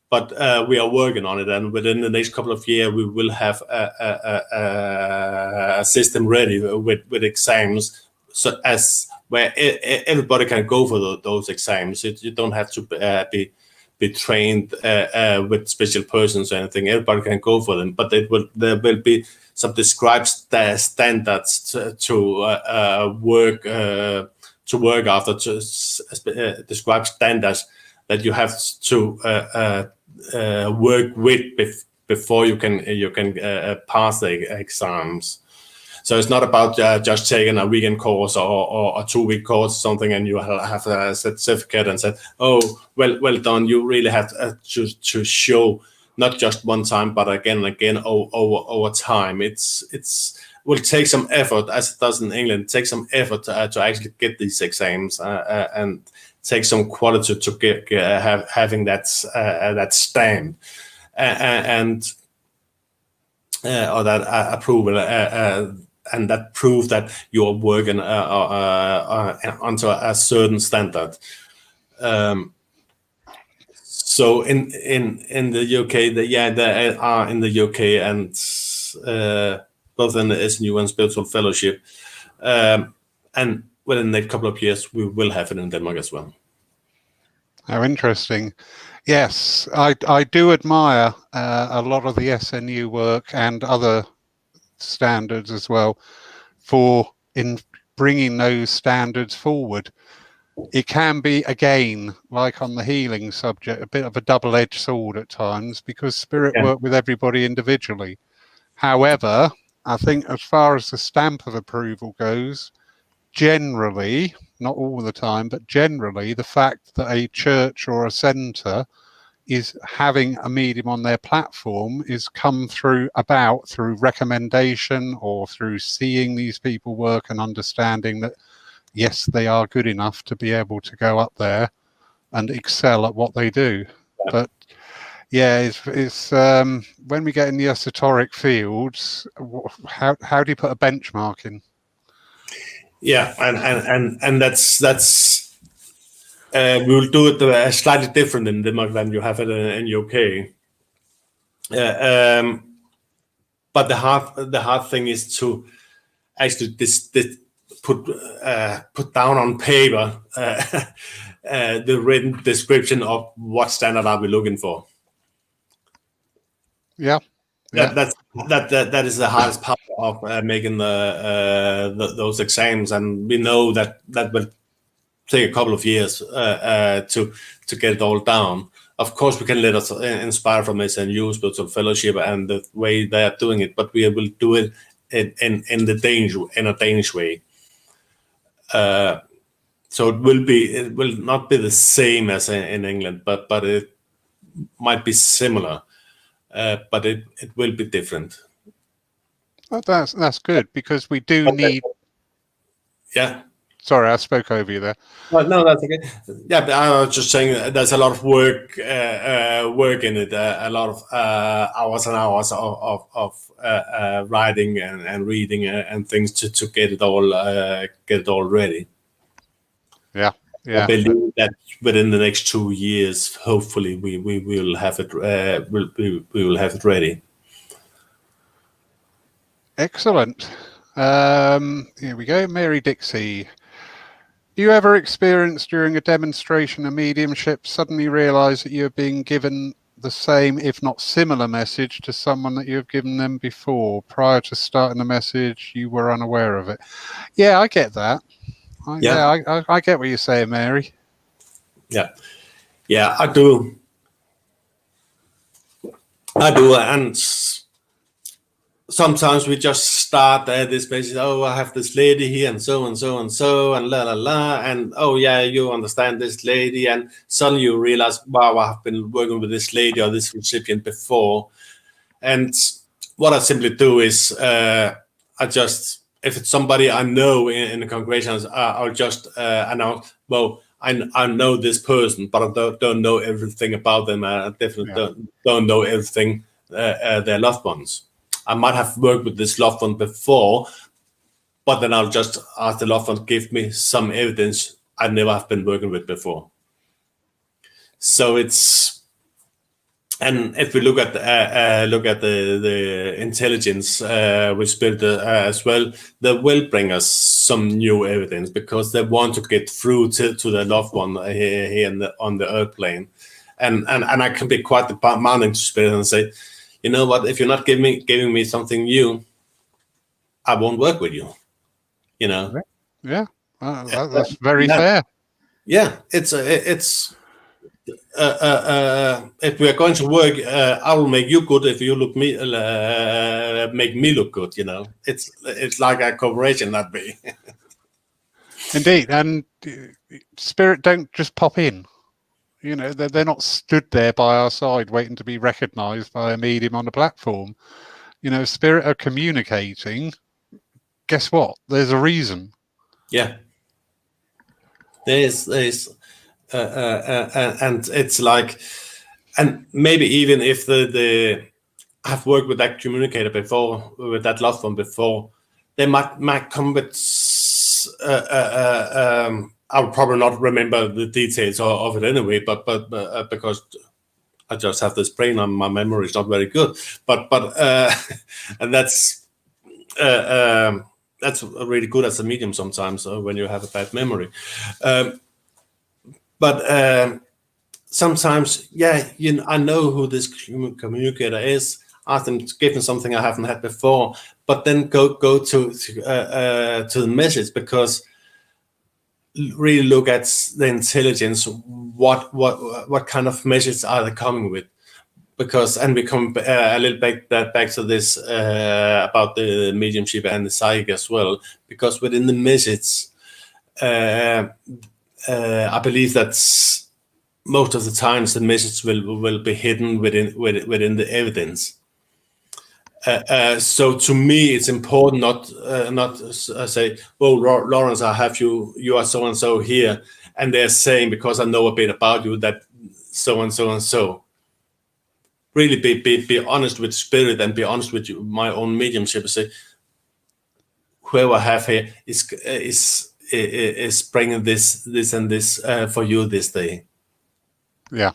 Speaker 2: but we are working on it, and within the next couple of years, we will have a system ready with exams, so as where everybody can go for those exams. You don't have to be trained with special persons or anything. Everybody can go for them, but there will be some described standards to work after, describe standards that you have to work with before you can pass the exams. So it's not about just taking a weekend course or a 2-week course or something, and you have a certificate and said, "Oh, well done." You really have to show, not just one time, but again and again over time. It's will take some effort, as it does in England, take some effort to actually get these exams and take some quality to get having that stamp and or that approval and that prove that you're working onto a certain standard. So in the UK, they are in the UK and both in the SNU and Spiritual Fellowship, and within the next couple of years we will have it in Denmark as well.
Speaker 1: How interesting. Yes, I do admire a lot of the SNU work and other standards as well for in bringing those standards forward. It can be, again, like on the healing subject, a bit of a double-edged sword at times, because spirit work with everybody individually. However, I think as far as the stamp of approval goes, generally, not all the time, but generally, the fact that a church or a centre is having a medium on their platform is come through recommendation or through seeing these people work and understanding that yes, they are good enough to be able to go up there and excel at what they do. Yeah. But yeah, it's when we get in the esoteric fields, how do you put a benchmark in?
Speaker 2: Yeah, and that's we will do it slightly different in Denmark than you have it in UK. But the hard thing is to actually put down on paper the written description of what standard are we looking for.
Speaker 1: Yeah.
Speaker 2: That is the hardest part of making those exams, and we know that will take a couple of years to get it all down. Of course, we can let us inspire from SNU, Spiritual Fellowship, and the way they are doing it, but we will do it in a Danish way. So it will not be the same as in England, but it might be similar, but it will be different.
Speaker 1: Well, that's good, because we do need.
Speaker 2: Yeah.
Speaker 1: Sorry, I spoke over you there.
Speaker 2: No, that's okay. Yeah, but I was just saying there's a lot of work in it, a lot of hours and hours of writing and reading and things to get it all ready.
Speaker 1: Yeah.
Speaker 2: I believe that within the next 2 years, hopefully, we will have it. We will have it ready.
Speaker 1: Excellent. Here we go, Mary Dixie. Do you ever experience during a demonstration of mediumship suddenly realize that you're being given the same, if not similar, message to someone that you have given them before? Prior to starting the message, you were unaware of it. Yeah, I get that. I get what you're saying, Mary.
Speaker 2: Yeah, I do. And sometimes we just start this message. Oh, I have this lady here, and so and so and so, and la la la, and oh yeah, you understand this lady, and suddenly you realize, wow, I've been working with this lady or this recipient before. And what I simply do is, if it's somebody I know in the congregation, I'll just announce, well, I know this person, but I don't know everything about them. I definitely don't know everything their loved ones. I might have worked with this loved one before, but then I'll just ask the loved one to give me some evidence I never have been working with before. So and if we look at the intelligence with spirit as well, they will bring us some new evidence because they want to get through to the loved one here on the earth plane, and I can be quite demanding to spirit and say, you know what? If you're not giving me something new, I won't work with you. You know.
Speaker 1: Yeah, that's very fair.
Speaker 2: Yeah, it's if we are going to work, I will make you good if you make me look good. You know, it's like a cooperation that way.
Speaker 1: Indeed, and spirit don't just pop in. You know, they're not stood there by our side waiting to be recognized by a medium on the platform. You know, spirit are communicating guess what? There's a reason.
Speaker 2: Yeah. There's and it's like, and maybe even if I've worked with that communicator before, with that love form before, they might come with. I would probably not remember the details of it anyway, but because I just have this brain, and my memory is not very good. But and that's really good as a medium sometimes when you have a bad memory. But sometimes, yeah, I know who this communicator is. Ask them to give me something I haven't had before, but then go to the message, because really look at the intelligence. What kind of message are they coming with? Because, and we come a little back to this about the mediumship and the psychic as well. Because within the message, I believe that most of the times the message will be hidden within the evidence. So to me, it's important not say, "Oh, Lawrence, I have you. You are so and so here," and they're saying, because I know a bit about you, that so and so and so. Really be honest with spirit, and be honest with my own mediumship. Say, whoever I have here is bringing this and this for you this day.
Speaker 1: Yeah.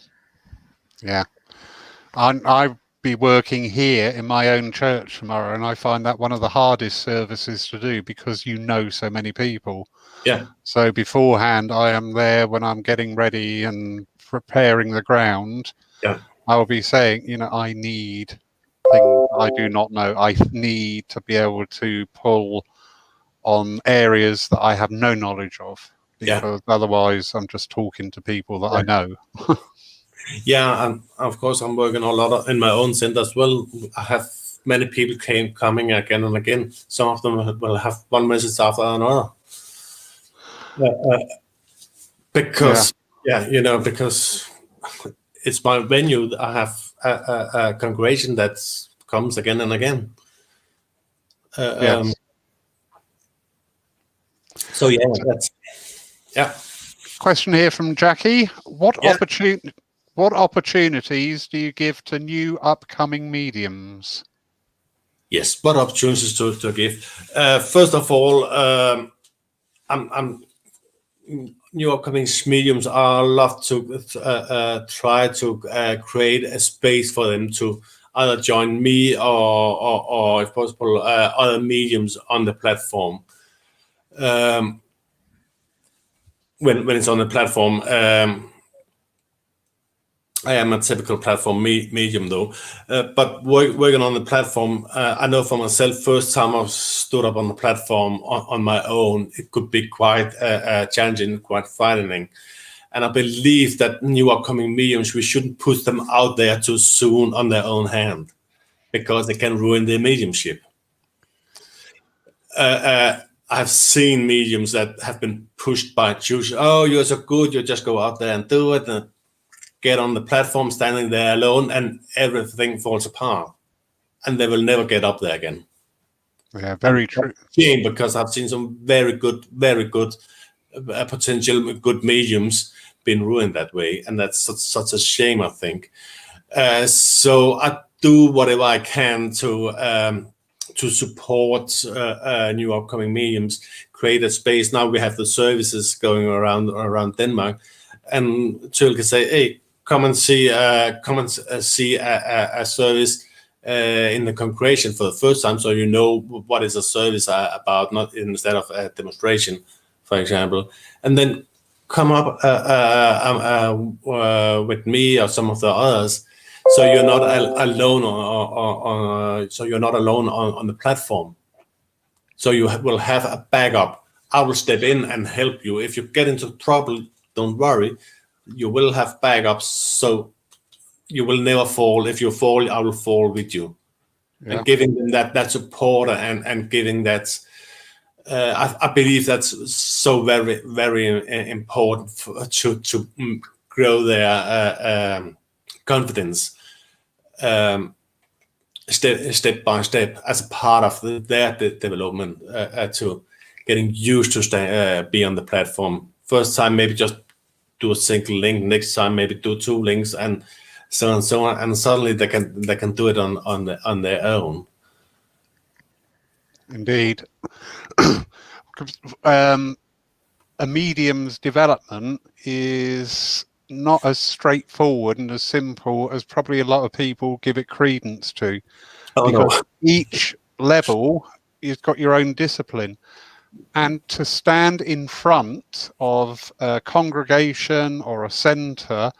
Speaker 1: I'll be working here in my own church tomorrow, and I find that one of the hardest services to do, because you know so many people.
Speaker 2: Yeah.
Speaker 1: So beforehand, I am there when I'm getting ready and preparing the ground.
Speaker 2: Yeah.
Speaker 1: I will be saying, I need things I do not know. I need to be able to pull on areas that I have no knowledge of, because otherwise I'm just talking to people that I know.
Speaker 2: Yeah, and of course I'm working a lot in my own center as well. I have many people coming again and again. Some of them will have one message after another. Because because it's my venue. I have a congregation that comes again and again.
Speaker 1: Yes.
Speaker 2: So
Speaker 1: Question here from Jackie: What opportunities do you give to new upcoming mediums?
Speaker 2: Yes, what opportunities to give? First of all, I'm new upcoming mediums. I love to try to create a space for them to either join me or if possible, other mediums on the platform. When it's on the platform, I am a typical platform medium though, but working on the platform, I know for myself, first time I stood up on the platform on my own, it could be quite challenging, quite frightening. And I believe that new upcoming mediums, we shouldn't put them out there too soon on their own hand, because they can ruin their mediumship. I've seen mediums that have been pushed by choosers. Oh, you're so good, you just go out there and do it, and get on the platform standing there alone, and everything falls apart, and they will never get up there again.
Speaker 1: Yeah, very true.
Speaker 2: Shame, because I've seen some very good potential good mediums being ruined that way, and that's such a shame, I think. So I do whatever I can to support new upcoming mediums, create a space. Now we have the services going around Denmark, and Tuul can say, "Hey, come and see a service in the congregation for the first time, so you know what is a service about, not instead of a demonstration, for example, and then come up with me or some of the others, so you're not alone on the platform. So you will have a backup. I will step in and help you. If you get into trouble, don't worry. You will have backups, so you will never fall. If you fall, I will fall with you." Yeah. And giving them that support and giving that, I believe that's so very, very important to grow their confidence. step by step as a part of their development to getting used to be on the platform. First time, maybe just do a single link. Next time, maybe do 2 links, and so on and so on. And suddenly they can do it on their own.
Speaker 1: Indeed. A medium's development is not as straightforward and as simple as probably a lot of people give it credence to. Because each level, you've got your own discipline. And to stand in front of a congregation or a center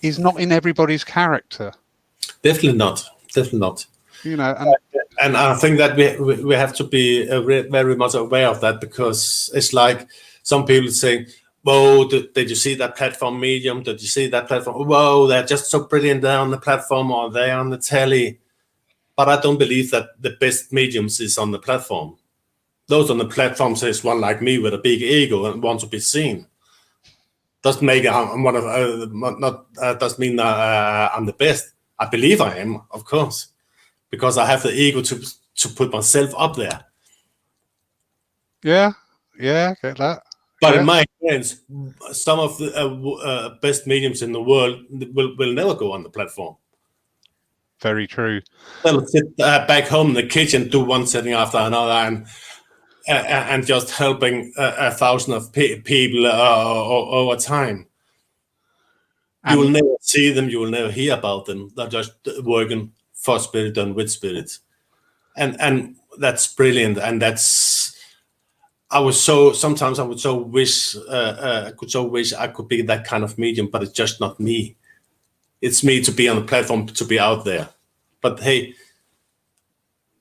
Speaker 1: is not in everybody's character.
Speaker 2: Definitely not.
Speaker 1: You know,
Speaker 2: and I think that we have to be very much aware of that, because it's like some people say, "Whoa, did you see that platform medium? Did you see that platform? Whoa, they're just so brilliant there on the platform, or they're on the telly." But I don't believe that the best mediums is on the platform. Those on the platform says one like me with a big ego and want to be seen. Doesn't make I'm one of doesn't mean I'm the best. I believe I am, of course, because I have the ego to put myself up there.
Speaker 1: Yeah, get that.
Speaker 2: But in my experience, some of the best mediums in the world will never go on the platform.
Speaker 1: Very true.
Speaker 2: They'll sit back home in the kitchen, do one setting after another, and just helping 1,000 of people over time. You will never see them. You will never hear about them. They're just working for spirit and with spirit, and that's brilliant. And that's sometimes I would so wish I could be that kind of medium, but it's just not me. It's me to be on the platform, to be out there. But hey,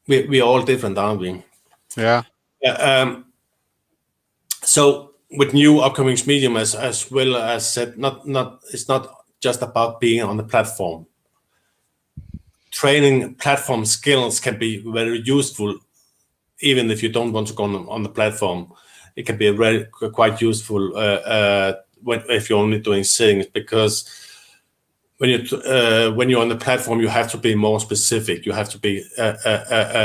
Speaker 2: we're all different, aren't we?
Speaker 1: Yeah.
Speaker 2: So with new upcoming medium, as well as said, it's not just about being on the platform. Training platform skills can be very useful, even if you don't want to go on the platform. It can be quite useful if you're only doing things, because when you're on the platform, you have to be more specific. You have to be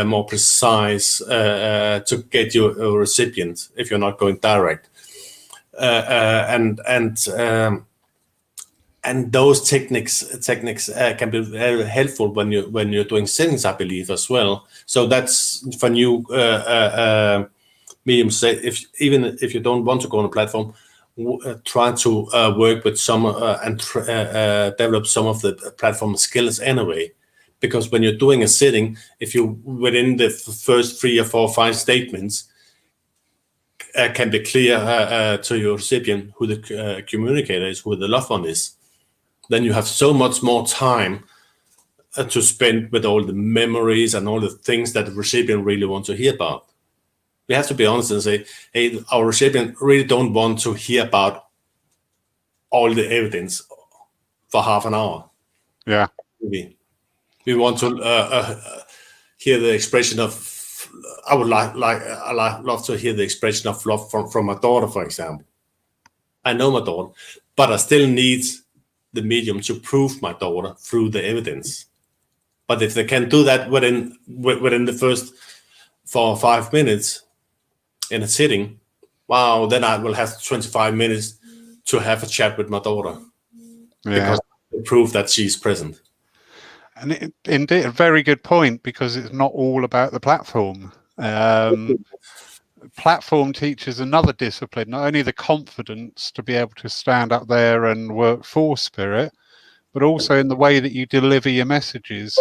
Speaker 2: more precise to get your recipient if you're not going direct. And those techniques can be very helpful when you're doing settings, I believe, as well. So that's for new mediums. Even if you don't want to go on a platform, try to work with some and develop some of the platform skills anyway. Because when you're doing a setting, if you within the first 3 or 4 or 5 statements can be clear to your recipient who the communicator is, who the loved one is, then you have so much more time to spend with all the memories and all the things that the recipient really wants to hear about. We have to be honest and say, hey, our recipient really don't want to hear about all the evidence for half an hour.
Speaker 1: Yeah.
Speaker 2: We want to hear the expression of, I love to hear the expression of love from my daughter, for example. I know my daughter, but I still need the medium to prove my daughter through the evidence. But if they can do that within the first 4 or 5 minutes in a sitting, wow, then I will have 25 minutes to have a chat with my daughter. Yeah. Because to prove that she's present.
Speaker 1: And indeed, a very good point, because it's not all about the platform. Platform teaches another discipline, not only the confidence to be able to stand up there and work for spirit, but also in the way that you deliver your messages.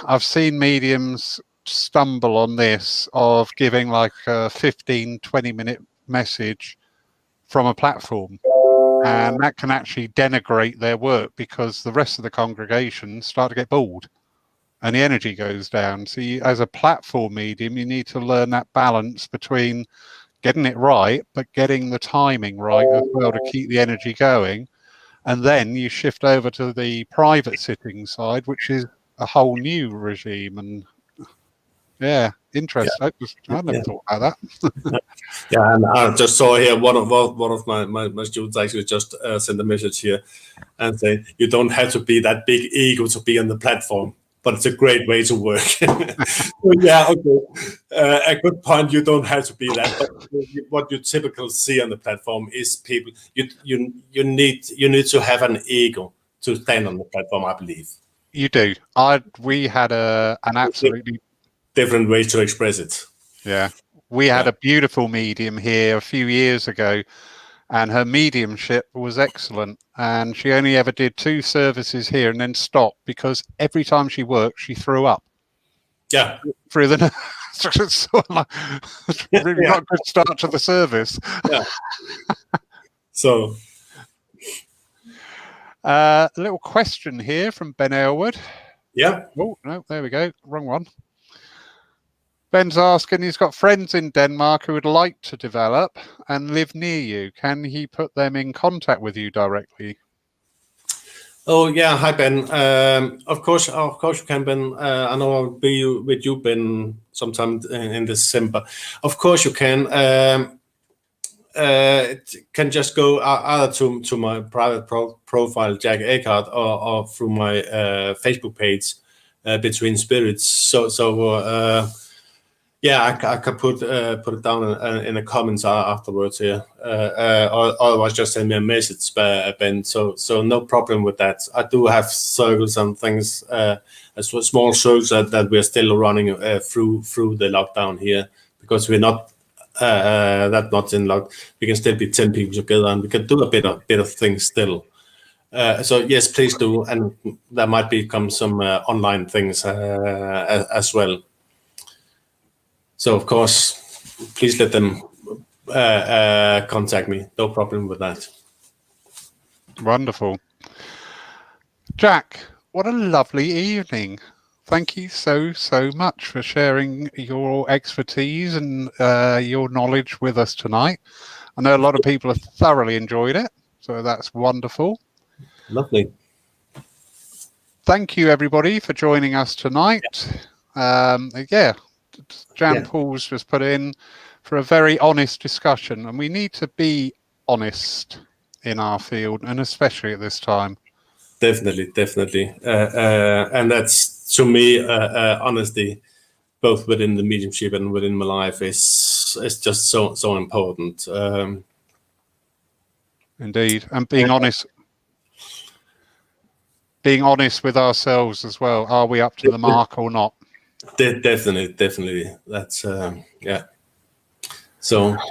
Speaker 1: I've seen mediums stumble on this of giving like a 15-20 minute message from a platform, and that can actually denigrate their work, because the rest of the congregation start to get bored and the energy goes down. So as a platform medium, you need to learn that balance between getting it right but getting the timing right as well to keep the energy going. And then you shift over to the private sitting side, which is a whole new regime. And yeah, interesting. Yeah. I never thought about that.
Speaker 2: Yeah, and I just saw here one of my students actually just sent a message here and say, you don't have to be that big ego to be on the platform. but it's a great way to work. So, yeah, okay. A good point. You don't have to be that, but what you typically see on the platform is people. You need to have an ego to stand on the platform, I believe.
Speaker 1: You do. We had an absolutely
Speaker 2: different way to express it.
Speaker 1: Yeah, we had a beautiful medium here a few years ago, and her mediumship was excellent. And she only ever did 2 services here and then stopped because every time she worked, she threw up.
Speaker 2: Yeah,
Speaker 1: through the. It's really not a good start to the service.
Speaker 2: Yeah. So,
Speaker 1: a little question here from Ben Aylward.
Speaker 2: Yeah.
Speaker 1: Oh no, there we go. Wrong one. Ben's asking, he's got friends in Denmark who would like to develop and live near you. Can he put them in contact with you directly?
Speaker 2: Oh yeah, hi Ben. Of course you can, Ben. I know I'll be with you, Ben, sometime in December. Of course you can. Can just go either to my private profile, Jack Eckhart, or through my Facebook page, Between Spirits. So yeah, I could put it down in the comments afterwards here. Or otherwise, just send me a message, Ben. So no problem with that. I do have circles and things, small circles that we're still running through the lockdown here, because we're not that much in lock. We can still be 10 people together, and we can do a bit of things still. So yes, please do, and there might become some online things as well. So of course, please let them contact me. No problem with that.
Speaker 1: Wonderful. Jack, what a lovely evening. Thank you so much for sharing your expertise and your knowledge with us tonight. I know a lot of people have thoroughly enjoyed it, so that's wonderful.
Speaker 2: Lovely.
Speaker 1: Thank you, everybody, for joining us tonight. Jan Paul's just put in for a very honest discussion, and we need to be honest in our field, and especially at this time.
Speaker 2: Definitely. And that's, to me, honesty, both within the mediumship and within my life, is just so important.
Speaker 1: Indeed, and being honest with ourselves as well. Are we up to the mark or not?
Speaker 2: Definitely. That's So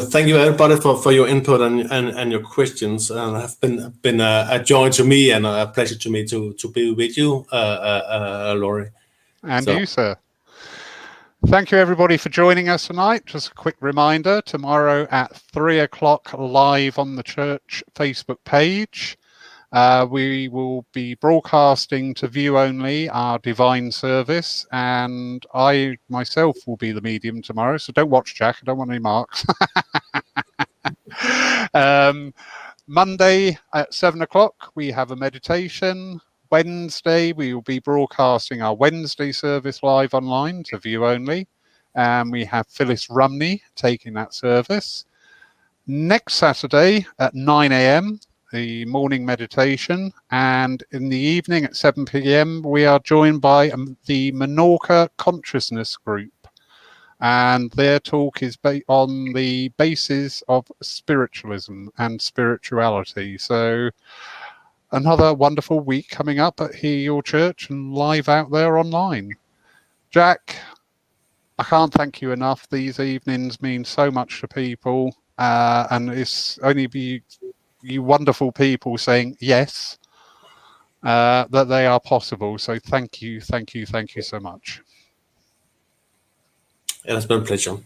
Speaker 2: thank you everybody for your input and your questions. Have been a joy to me and a pleasure to me to be with you, Laurie.
Speaker 1: And you, sir. Thank you everybody for joining us tonight. Just a quick reminder, tomorrow at 3 o'clock live on the church Facebook page. We will be broadcasting to view only our divine service, and I myself will be the medium tomorrow, so don't watch Jack. I don't want any marks. Monday at 7 o'clock we have a meditation. Wednesday we will be broadcasting our Wednesday service live online to view only, and we have Phyllis Rumney taking that service. Next Saturday at 9 a.m. the morning meditation, and in the evening at 7 p.m. we are joined by the Menorca Consciousness Group, and their talk is on the basis of spiritualism and spirituality. So another wonderful week coming up at Hear Your Church and live out there online. Jack, I can't thank you enough. These evenings mean so much to people, and it's only you wonderful people saying yes, that they are possible. So thank you so much.
Speaker 2: It has been a pleasure.